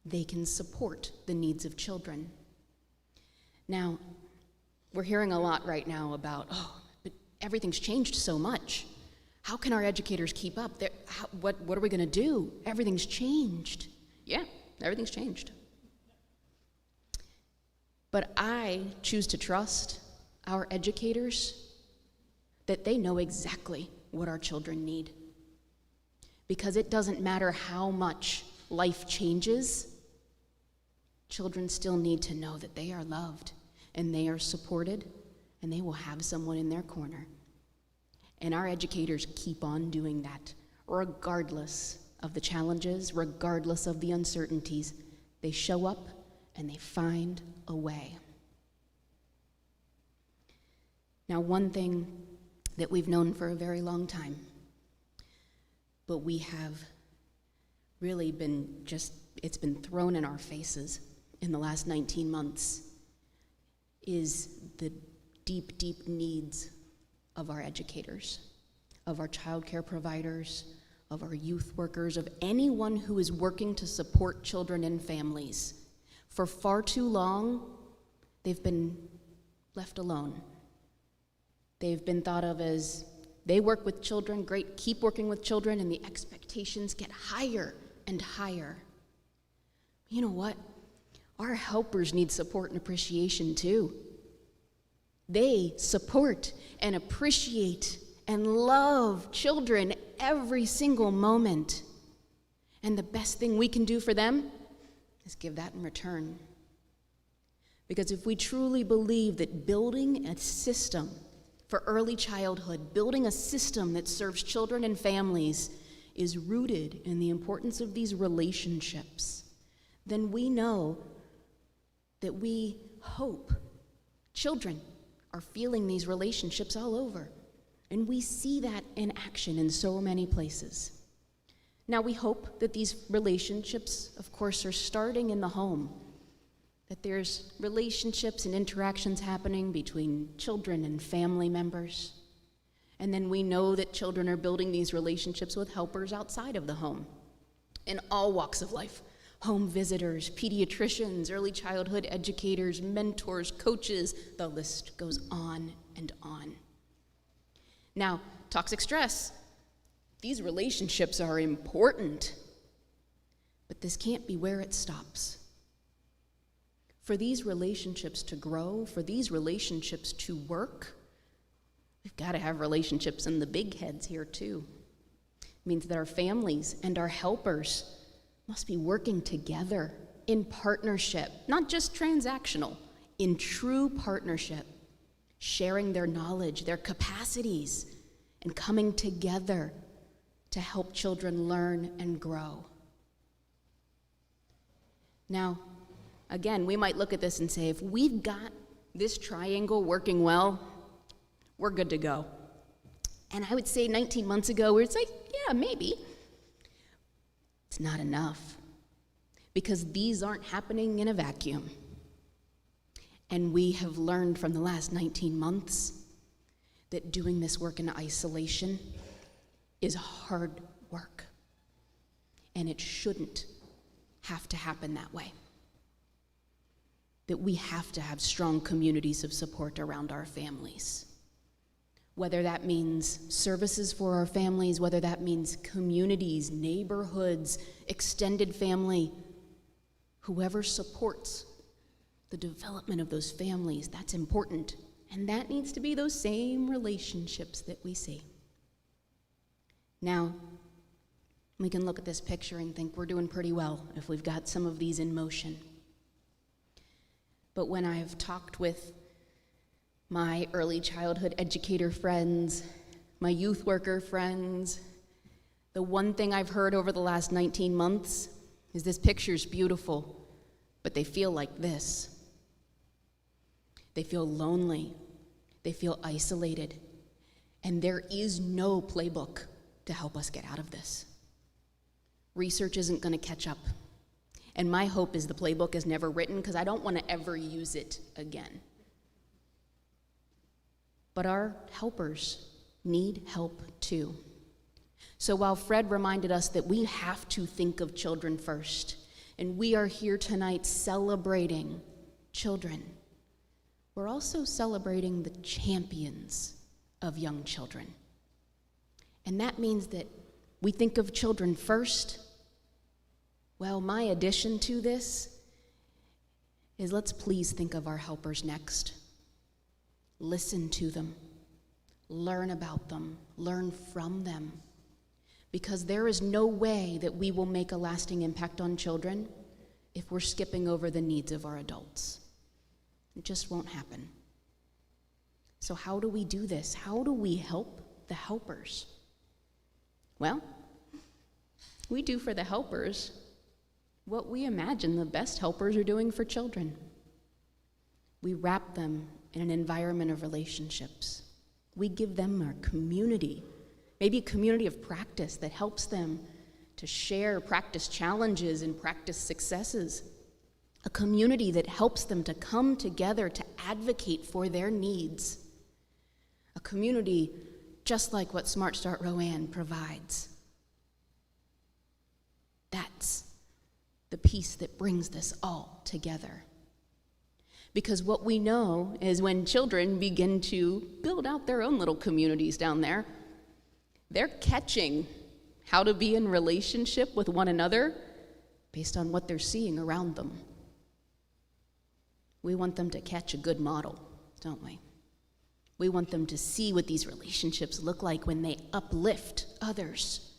they can support the needs of children. Now, we're hearing a lot right now about, but everything's changed so much. How can our educators keep up? What are we going to do? Everything's changed. Yeah, everything's changed. But I choose to trust our educators that they know exactly what our children need. Because it doesn't matter how much life changes, children still need to know that they are loved and they are supported and they will have someone in their corner. And our educators keep on doing that, regardless of the challenges, regardless of the uncertainties. They show up and they find a way. Now, one thing that we've known for a very long time, but we have really it's been thrown in our faces in the last 19 months, is the deep, deep needs of our educators, of our child care providers, of our youth workers, of anyone who is working to support children and families. For far too long, they've been left alone. They've been thought of as, they work with children, great, keep working with children, and the expectations get higher and higher. You know what? Our helpers need support and appreciation too. They support and appreciate and love children every single moment. And the best thing we can do for them is give that in return. Because if we truly believe that building a system for early childhood, building a system that serves children and families is rooted in the importance of these relationships, then we know that we hope children are feeling these relationships all over. And we see that in action in so many places. Now, we hope that these relationships, of course, are starting in the home, that there's relationships and interactions happening between children and family members. And then we know that children are building these relationships with helpers outside of the home, in all walks of life. Home visitors, pediatricians, early childhood educators, mentors, coaches, the list goes on and on. Now, toxic stress. These relationships are important, but this can't be where it stops. For these relationships to grow, for these relationships to work, we've got to have relationships in the big heads here too. means that our families and our helpers must be working together in partnership, not just transactional, in true partnership, sharing their knowledge, their capacities, and coming together to help children learn and grow. Now, again, we might look at this and say, if we've got this triangle working well, we're good to go. And I would say 19 months ago, we would say, yeah, maybe. It's not enough, because these aren't happening in a vacuum. And we have learned from the last 19 months that doing this work in isolation is hard work. And it shouldn't have to happen that way. That we have to have strong communities of support around our families. Whether that means services for our families, whether that means communities, neighborhoods, extended family, whoever supports the development of those families, that's important. And that needs to be those same relationships that we see. Now, we can look at this picture and think we're doing pretty well if we've got some of these in motion. But when I've talked with my early childhood educator friends, my youth worker friends, the one thing I've heard over the last 19 months is this picture's beautiful, but they feel like this. They feel lonely. They feel isolated. And there is no playbook to help us get out of this. Research isn't going to catch up. And my hope is the playbook is never written, because I don't want to ever use it again. But our helpers need help too. So while Fred reminded us that we have to think of children first, and we are here tonight celebrating children, we're also celebrating the champions of young children. And that means that we think of children first. Well, my addition to this is, let's please think of our helpers next. Listen to them, learn about them, learn from them. Because there is no way that we will make a lasting impact on children if we're skipping over the needs of our adults. It just won't happen. So how do we do this? How do we help the helpers? Well, we do for the helpers what we imagine the best helpers are doing for children. We wrap them in an environment of relationships. We give them our community, maybe a community of practice that helps them to share practice challenges and practice successes. A community that helps them to come together to advocate for their needs. A community just like what Smart Start Rowan provides. That's the piece that brings this all together. Because what we know is when children begin to build out their own little communities down there, they're catching how to be in relationship with one another based on what they're seeing around them. We want them to catch a good model, don't we? We want them to see what these relationships look like when they uplift others,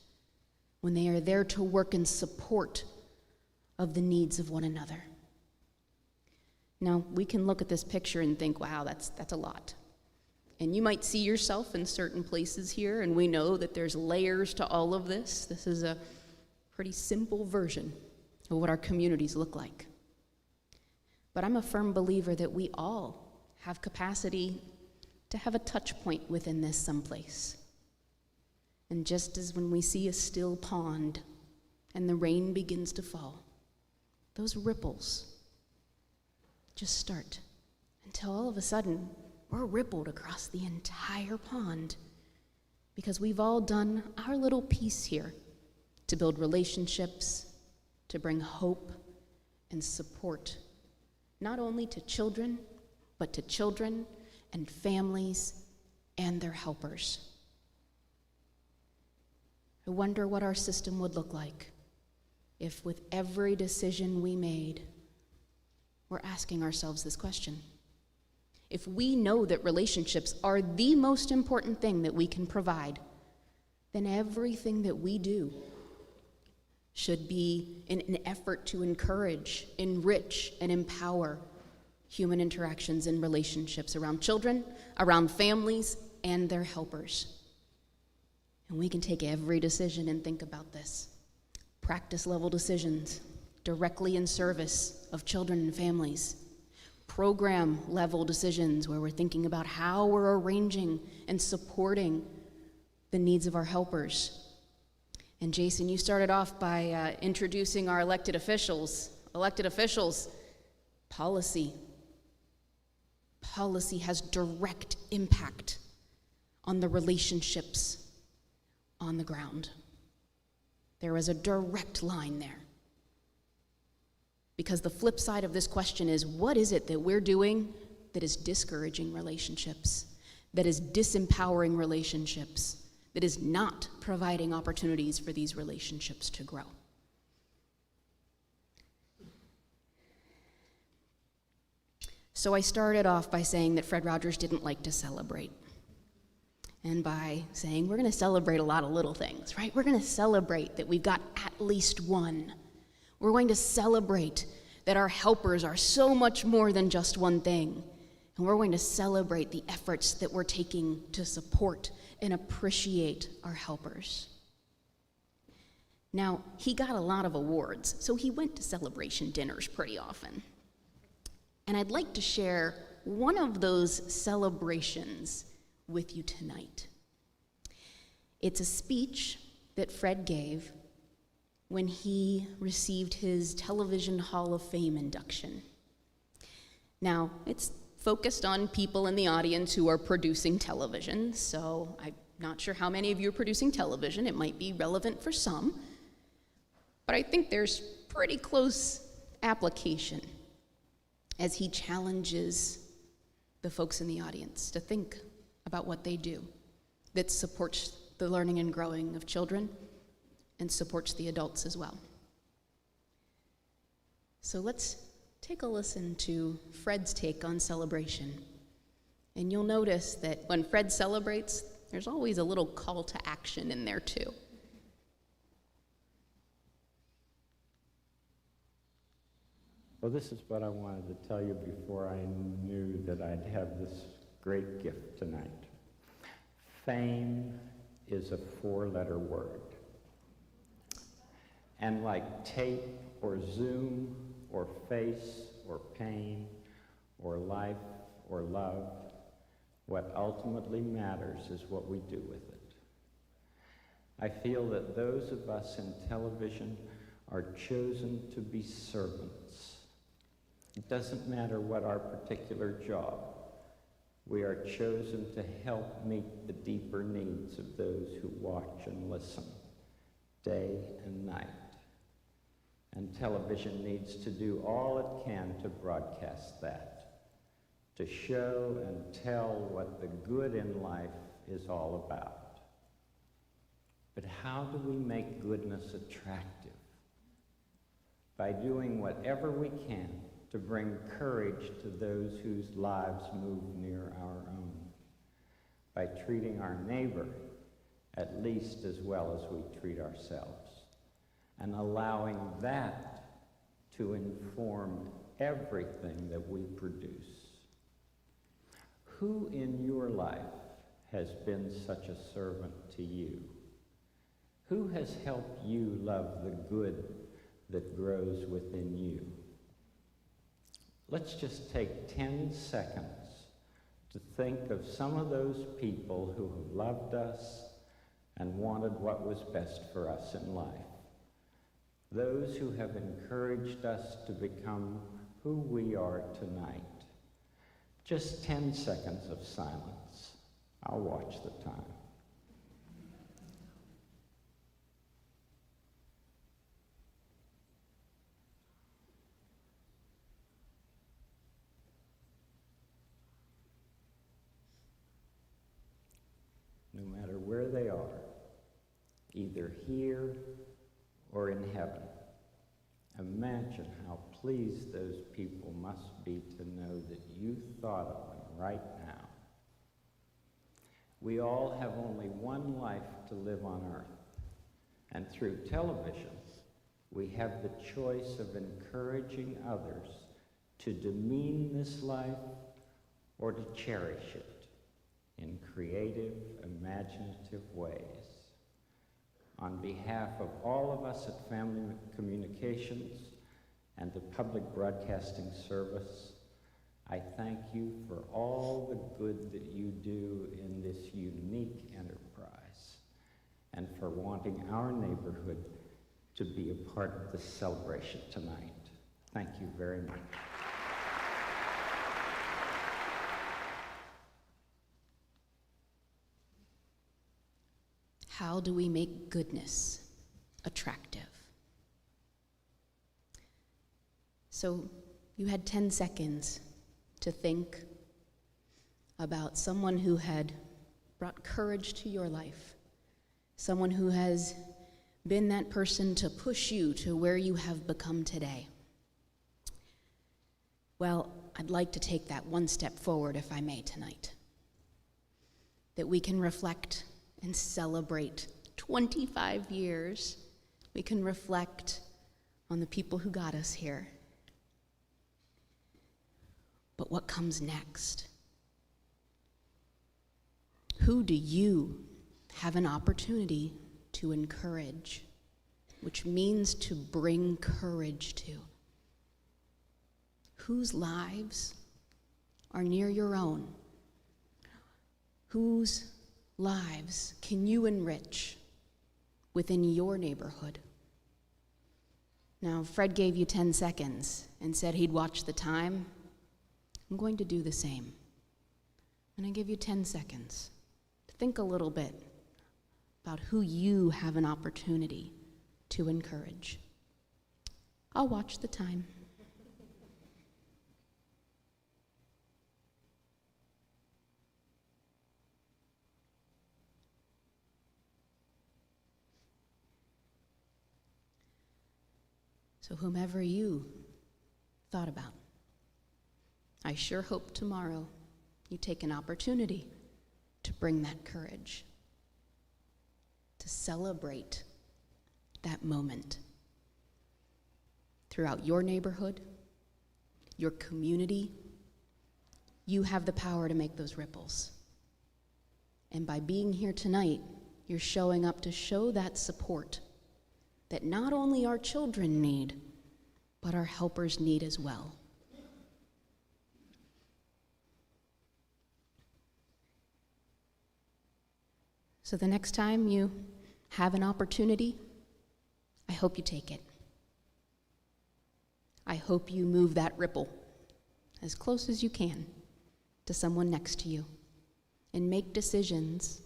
when they are there to work in support of the needs of one another. Now, we can look at this picture and think, wow, that's a lot. And you might see yourself in certain places here, and we know that there's layers to all of this. This is a pretty simple version of what our communities look like. But I'm a firm believer that we all have capacity to have a touch point within this someplace. And just as when we see a still pond and the rain begins to fall, those ripples just start until all of a sudden we're rippled across the entire pond because we've all done our little piece here to build relationships, to bring hope and support, not only to children, but to children and families and their helpers. I wonder what our system would look like if with every decision we made, we're asking ourselves this question. If we know that relationships are the most important thing that we can provide, then everything that we do should be in an effort to encourage, enrich, and empower human interactions and relationships around children, around families, and their helpers. And we can take every decision and think about this. Practice level decisions directly in service of children and families. Program level decisions where we're thinking about how we're arranging and supporting the needs of our helpers. And Jason, you started off by introducing our elected officials. Elected officials, policy. Policy has direct impact on the relationships on the ground. There is a direct line there. Because the flip side of this question is, what is it that we're doing that is discouraging relationships, that is disempowering relationships, that is not providing opportunities for these relationships to grow? So I started off by saying that Fred Rogers didn't like to celebrate. And by saying we're going to celebrate a lot of little things, right? We're going to celebrate that we've got at least one. We're going to celebrate that our helpers are so much more than just one thing. And we're going to celebrate the efforts that we're taking to support and appreciate our helpers. Now, he got a lot of awards, so he went to celebration dinners pretty often. And I'd like to share one of those celebrations with you tonight. It's a speech that Fred gave when he received his Television Hall of Fame induction. Now, it's focused on people in the audience who are producing television, so I'm not sure how many of you are producing television. It might be relevant for some, but I think there's pretty close application as he challenges the folks in the audience to think about what they do that supports the learning and growing of children and supports the adults as well. So let's take a listen to Fred's take on celebration. And you'll notice that when Fred celebrates, there's always a little call to action in there too. Well, this is what I wanted to tell you before I knew that I'd have this great gift tonight. Fame is a four-letter word. And like tape or Zoom or face or pain or life or love, what ultimately matters is what we do with it. I feel that those of us in television are chosen to be servants. It doesn't matter what our particular job. We are chosen to help meet the deeper needs of those who watch and listen day and night. And television needs to do all it can to broadcast that, to show and tell what the good in life is all about. But how do we make goodness attractive? By doing whatever we can to bring courage to those whose lives move near our own, by treating our neighbor at least as well as we treat ourselves, and allowing that to inform everything that we produce. Who in your life has been such a servant to you? Who has helped you love the good that grows within you? Let's just take 10 seconds to think of some of those people who have loved us and wanted what was best for us in life. Those who have encouraged us to become who we are tonight. Just 10 seconds of silence. I'll watch the time. No matter where they are, either here or in heaven, imagine how pleased those people must be to know that you thought of them right now. We all have only one life to live on earth. And through television, we have the choice of encouraging others to demean this life or to cherish it in creative, imaginative ways. On behalf of all of us at Family Communications and the Public Broadcasting Service, I thank you for all the good that you do in this unique enterprise and for wanting our neighborhood to be a part of this celebration tonight. Thank you very much. How do we make goodness attractive? So you had 10 seconds to think about someone who had brought courage to your life, someone who has been that person to push you to where you have become today. Well, I'd like to take that one step forward, if I may, tonight. That we can reflect and celebrate 25 years. We can reflect on the people who got us here. But what comes next? Who do you have an opportunity to encourage, which means to bring courage to? Whose lives are near your own? Whose lives can you enrich within your neighborhood? Now, Fred gave you 10 seconds and said he'd watch the time. I'm going to do the same. And I give you 10 seconds to think a little bit about who you have an opportunity to encourage. I'll watch the time. So whomever you thought about, I sure hope tomorrow you take an opportunity to bring that courage, to celebrate that moment throughout your neighborhood, your community. You have the power to make those ripples. And by being here tonight, you're showing up to show that support that not only our children need, but our helpers need as well. So the next time you have an opportunity, I hope you take it. I hope you move that ripple as close as you can to someone next to you and make decisions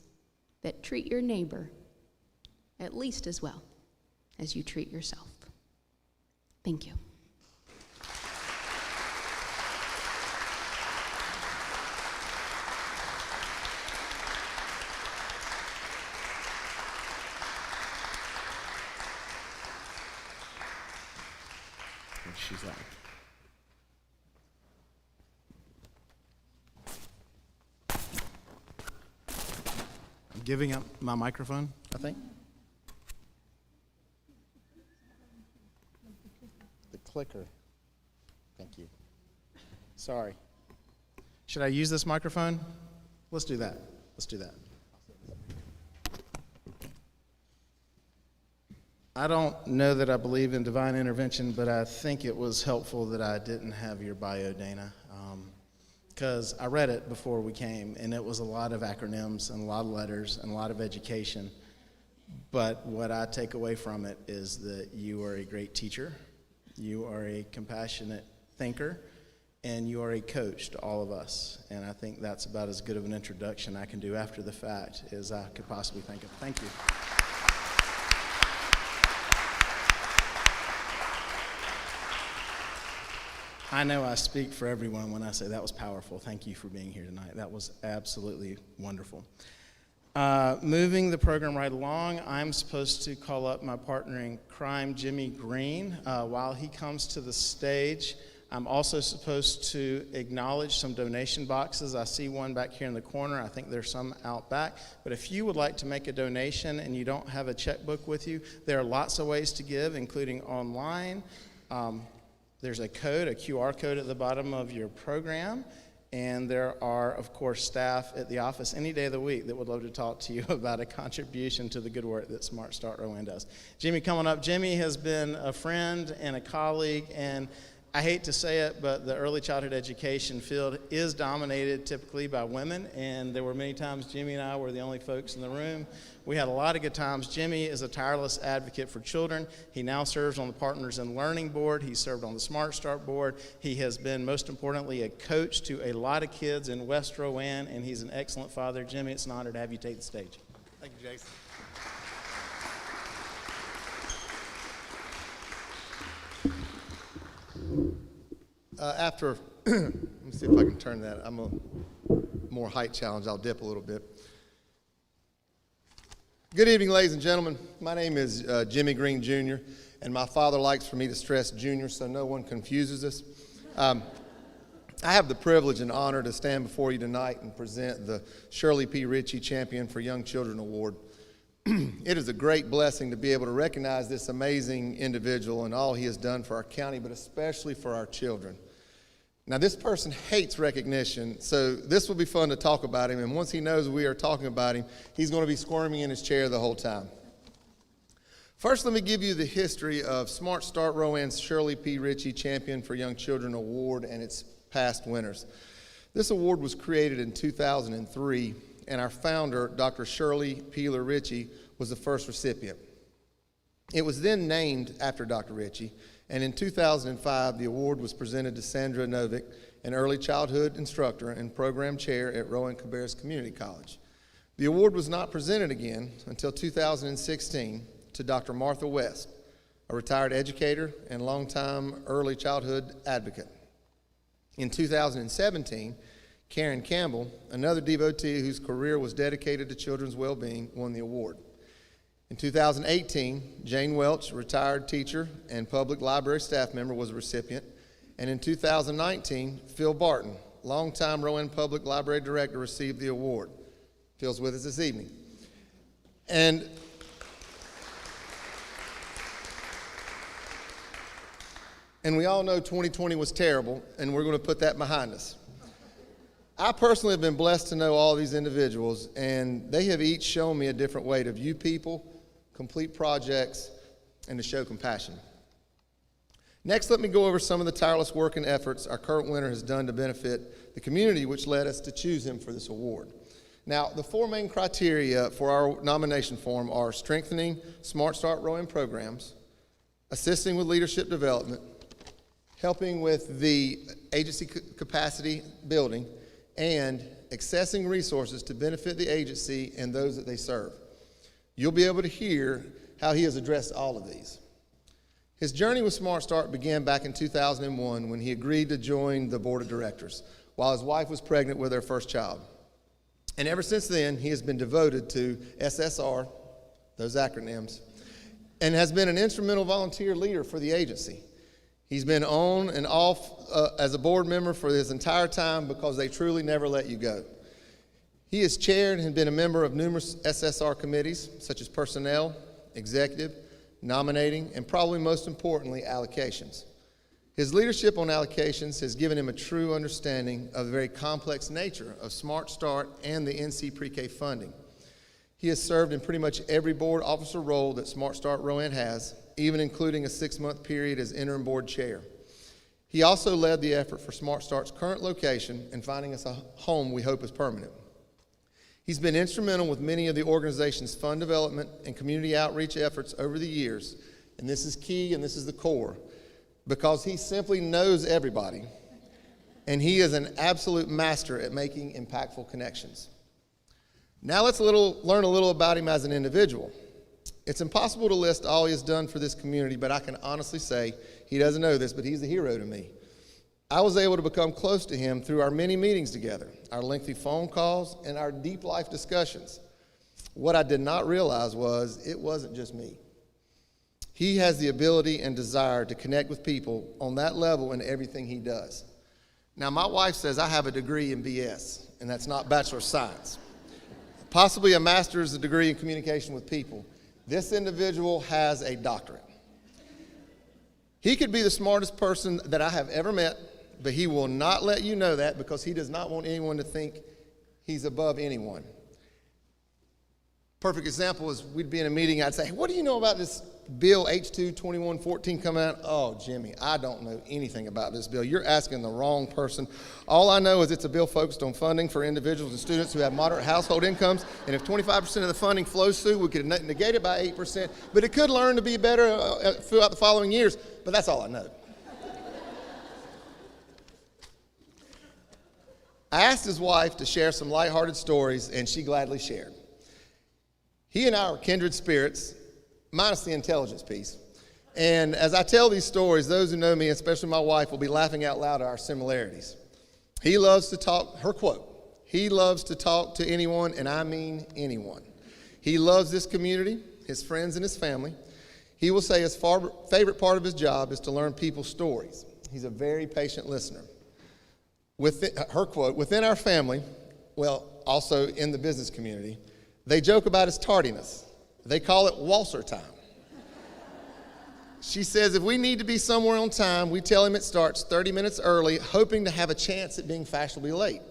that treat your neighbor at least as well as you treat yourself. Thank you. She's like, I'm giving up my microphone, I think. The clicker. Thank you. Sorry. Should I use this microphone? Let's do that. Let's do that. I don't know that I believe in divine intervention, but I think it was helpful that I didn't have your bio, Dana, because I read it before we came, and it was a lot of acronyms and a lot of letters and a lot of education. But what I take away from it is that you are a great teacher, you are a compassionate thinker, and you are a coach to all of us. And I think that's about as good of an introduction I can do after the fact as I could possibly think of. Thank you. I know I speak for everyone when I say that was powerful. Thank you for being here tonight. That was absolutely wonderful. Moving the program right along, I'm supposed to call up my partner in crime, Jimmy Green. While he comes to the stage, I'm also supposed to acknowledge some donation boxes. I see one back here in the corner. I think there's some out back. But if you would like to make a donation and you don't have a checkbook with you, there are lots of ways to give, including online. There's a code, a QR code at the bottom of your program. And there are, of course, staff at the office any day of the week that would love to talk to you about a contribution to the good work that Smart Start Rowan does. Jimmy, coming up. Jimmy has been a friend and a colleague, and I hate to say it, but the early childhood education field is dominated typically by women, and there were many times Jimmy and I were the only folks in the room. We had a lot of good times. Jimmy is a tireless advocate for children. He now serves on the Partners in Learning Board. He served on the Smart Start Board. He has been, most importantly, a coach to a lot of kids in West Rowan, and he's an excellent father. Jimmy, it's an honor to have you take the stage. Thank you, Jason. Let me see if I can turn that. I'm a more height challenge. I'll dip a little bit. Good evening, ladies and gentlemen. My name is Jimmy Green Jr., and my father likes for me to stress junior so no one confuses us. I have the privilege and honor to stand before you tonight and present the Shirley P. Ritchie Champion for Young Children Award. It is a great blessing to be able to recognize this amazing individual and all he has done for our county, but especially for our children. Now, this person hates recognition, so this will be fun to talk about him, and once he knows we are talking about him, he's going to be squirming in his chair the whole time. First, let me give you the history of Smart Start Rowan's Shirley P. Ritchie Champion for Young Children Award and its past winners. This award was created in 2003, and our founder, Dr. Shirley P. Ritchie, was the first recipient. It was then named after Dr. Ritchie, and in 2005, the award was presented to Sandra Novick, an early childhood instructor and program chair at Rowan Cabarrus Community College. The award was not presented again until 2016 to Dr. Martha West, a retired educator and longtime early childhood advocate. In 2017, Karen Campbell, another devotee whose career was dedicated to children's well-being, won the award. In 2018, Jane Welch, retired teacher and public library staff member, was a recipient. And in 2019, Phil Barton, longtime Rowan Public Library director, received the award. Phil's with us this evening. And we all know 2020 was terrible, and we're going to put that behind us. I personally have been blessed to know all these individuals, and they have each shown me a different way to view people, complete projects, and to show compassion. Next, let me go over some of the tireless work and efforts our current winner has done to benefit the community, which led us to choose him for this award. Now, the four main criteria for our nomination form are strengthening Smart Start Rowan programs, assisting with leadership development, helping with the agency capacity building, and accessing resources to benefit the agency and those that they serve. You'll be able to hear how he has addressed all of these. His journey with Smart Start began back in 2001 when he agreed to join the board of directors while his wife was pregnant with their first child. And ever since then, he has been devoted to SSR, those acronyms, and has been an instrumental volunteer leader for the agency. He's been on and off as a board member for his entire time because they truly never let you go. He has chaired and been a member of numerous SSR committees, such as personnel, executive, nominating, and probably most importantly, allocations. His leadership on allocations has given him a true understanding of the very complex nature of Smart Start and the NC Pre-K funding. He has served in pretty much every board officer role that Smart Start Rowan has, even including a 6-month period as interim board chair. He also led the effort for Smart Start's current location and finding us a home we hope is permanent. He's been instrumental with many of the organization's fund development and community outreach efforts over the years, and this is key and this is the core, because he simply knows everybody, and he is an absolute master at making impactful connections. Now let's learn a little about him as an individual. It's impossible to list all he has done for this community, but I can honestly say, he doesn't know this, but he's a hero to me. I was able to become close to him through our many meetings together, our lengthy phone calls, and our deep life discussions. What I did not realize was it wasn't just me. He has the ability and desire to connect with people on that level in everything he does. Now, my wife says I have a degree in BS, and that's not Bachelor of Science. Possibly a master's degree in communication with people. This individual has a doctorate. He could be the smartest person that I have ever met, but he will not let you know that because he does not want anyone to think he's above anyone. Perfect example is we'd be in a meeting, I'd say, hey, what do you know about this bill H2 2114 coming out? Oh, Jimmy, I don't know anything about this bill. You're asking the wrong person. All I know is it's a bill focused on funding for individuals and students who have moderate household incomes, and if 25% of the funding flows through, we could negate it by 8%, but it could learn to be better throughout the following years, but that's all I know. I asked his wife to share some lighthearted stories, and she gladly shared. He and I are kindred spirits, minus the intelligence piece. And as I tell these stories, those who know me, especially my wife, will be laughing out loud at our similarities. He loves to talk, her quote, he loves to talk to anyone, and I mean anyone. He loves this community, his friends, and his family. He will say his favorite part of his job is to learn people's stories. He's a very patient listener. Her quote, within our family, well, also in the business community, they joke about his tardiness. They call it waltzer time. She says if we need to be somewhere on time, we tell him it starts 30 minutes early, hoping to have a chance at being fashionably late.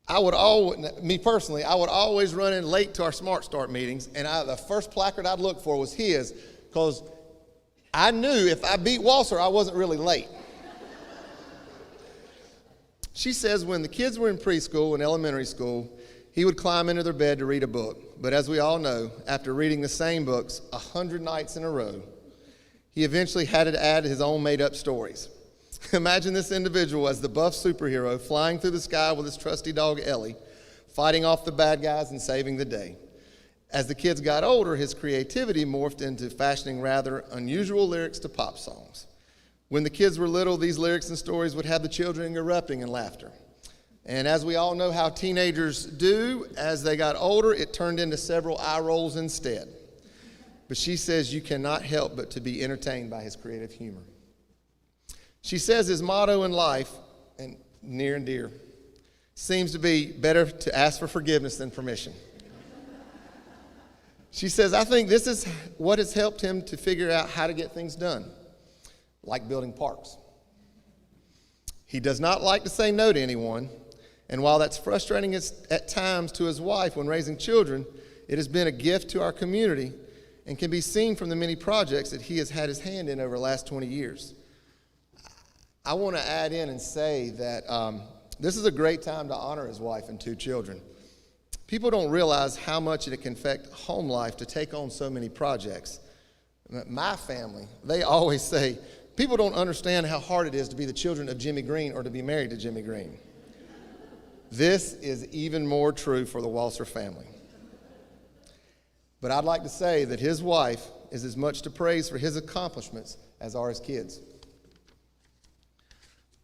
I would always run in late to our Smart Start meetings, and the first placard I'd look for was his, because I knew if I beat Walser, I wasn't really late. She says when the kids were in preschool and elementary school, he would climb into their bed to read a book. But as we all know, after reading the same books 100 nights in a row, he eventually had to add his own made-up stories. Imagine this individual as the buff superhero flying through the sky with his trusty dog Ellie, fighting off the bad guys and saving the day. As the kids got older, his creativity morphed into fashioning rather unusual lyrics to pop songs. When the kids were little, these lyrics and stories would have the children erupting in laughter. And as we all know how teenagers do, as they got older, it turned into several eye rolls instead. But she says you cannot help but to be entertained by his creative humor. She says his motto in life, and near and dear, seems to be better to ask for forgiveness than permission. She says, I think this is what has helped him to figure out how to get things done, like building parks. He does not like to say no to anyone. And while that's frustrating at times to his wife when raising children, it has been a gift to our community and can be seen from the many projects that he has had his hand in over the last 20 years. I want to add in and say that this is a great time to honor his wife and 2 children. People don't realize how much it can affect home life to take on so many projects. My family, they always say, people don't understand how hard it is to be the children of Jimmy Green or to be married to Jimmy Green. This is even more true for the Walser family. But I'd like to say that his wife is as much to praise for his accomplishments as are his kids.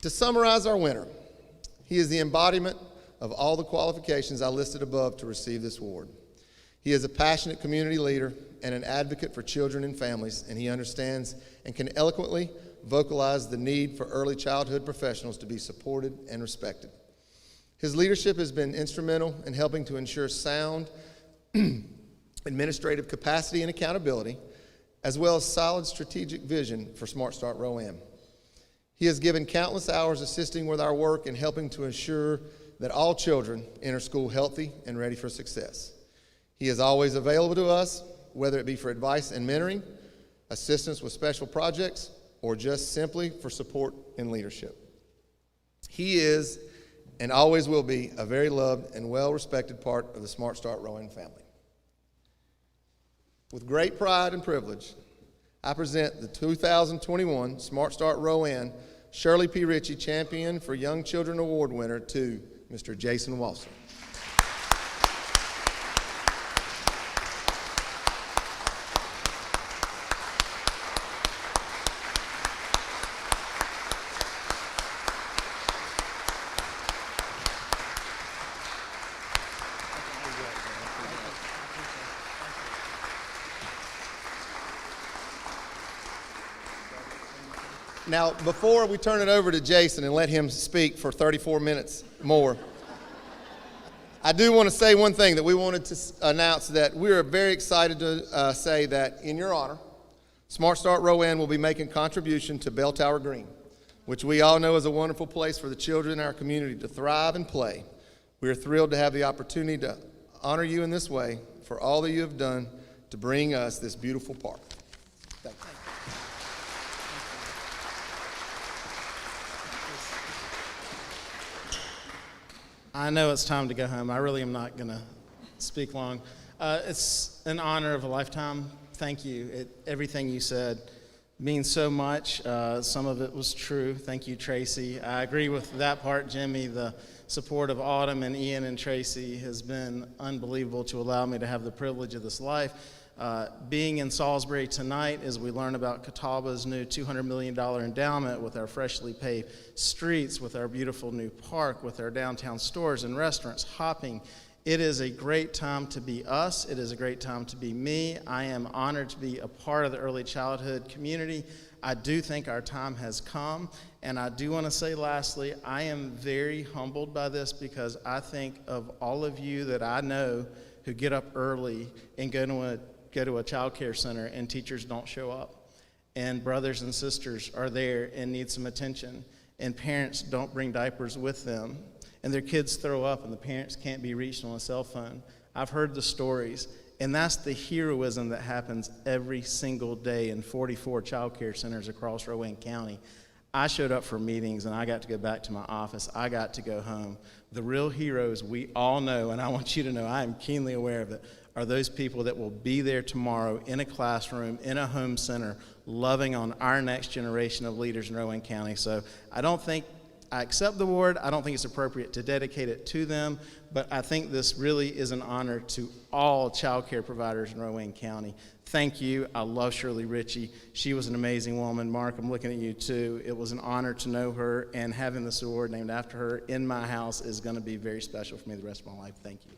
To summarize our winner, he is the embodiment of all the qualifications I listed above to receive this award. He is a passionate community leader and an advocate for children and families, and he understands and can eloquently vocalize the need for early childhood professionals to be supported and respected. His leadership has been instrumental in helping to ensure sound administrative capacity and accountability, as well as solid strategic vision for Smart Start Rowan. He has given countless hours assisting with our work and helping to ensure that all children enter school healthy and ready for success. He is always available to us, whether it be for advice and mentoring, assistance with special projects, or just simply for support and leadership. He is and always will be a very loved and well-respected part of the Smart Start Rowan family. With great pride and privilege, I present the 2021 Smart Start Rowan Shirley P. Ritchie Champion for Young Children Award winner to Mr. Jason Walser. Now, before we turn it over to Jason and let him speak for 34 minutes more, I do want to say one thing that we wanted to announce, that we are very excited to say that in your honor, Smart Start Rowan will be making a contribution to Bell Tower Green, which we all know is a wonderful place for the children in our community to thrive and play. We are thrilled to have the opportunity to honor you in this way for all that you have done to bring us this beautiful park. Thank you. I know it's time to go home. I really am not going to speak long. It's an honor of a lifetime. Thank you. Everything you said means so much. Some of it was true. Thank you, Tracy. I agree with that part, Jimmy. The support of Autumn and Ian and Tracy has been unbelievable to allow me to have the privilege of this life. Being in Salisbury tonight as we learn about Catawba's new $200 million endowment, with our freshly paved streets, with our beautiful new park, with our downtown stores and restaurants, hopping. It is a great time to be us. It is a great time to be me. I am honored to be a part of the early childhood community. I do think our time has come, and I do want to say lastly, I am very humbled by this, because I think of all of you that I know who get up early and go to a child care center and teachers don't show up, and brothers and sisters are there and need some attention, and parents don't bring diapers with them, and their kids throw up and the parents can't be reached on a cell phone. I've heard the stories, and that's the heroism that happens every single day in 44 child care centers across Rowan County. I showed up for meetings and I got to go back to my office. I got to go home. The real heroes we all know, and I want you to know I am keenly aware of it, are those people that will be there tomorrow in a classroom, in a home center, loving on our next generation of leaders in Rowan County. So I accept the award. I don't think it's appropriate to dedicate it to them, but I think this really is an honor to all child care providers in Rowan County. Thank you. I love Shirley Ritchie. She was an amazing woman. Mark, I'm looking at you too. It was an honor to know her, and having this award named after her in my house is going to be very special for me the rest of my life. Thank you.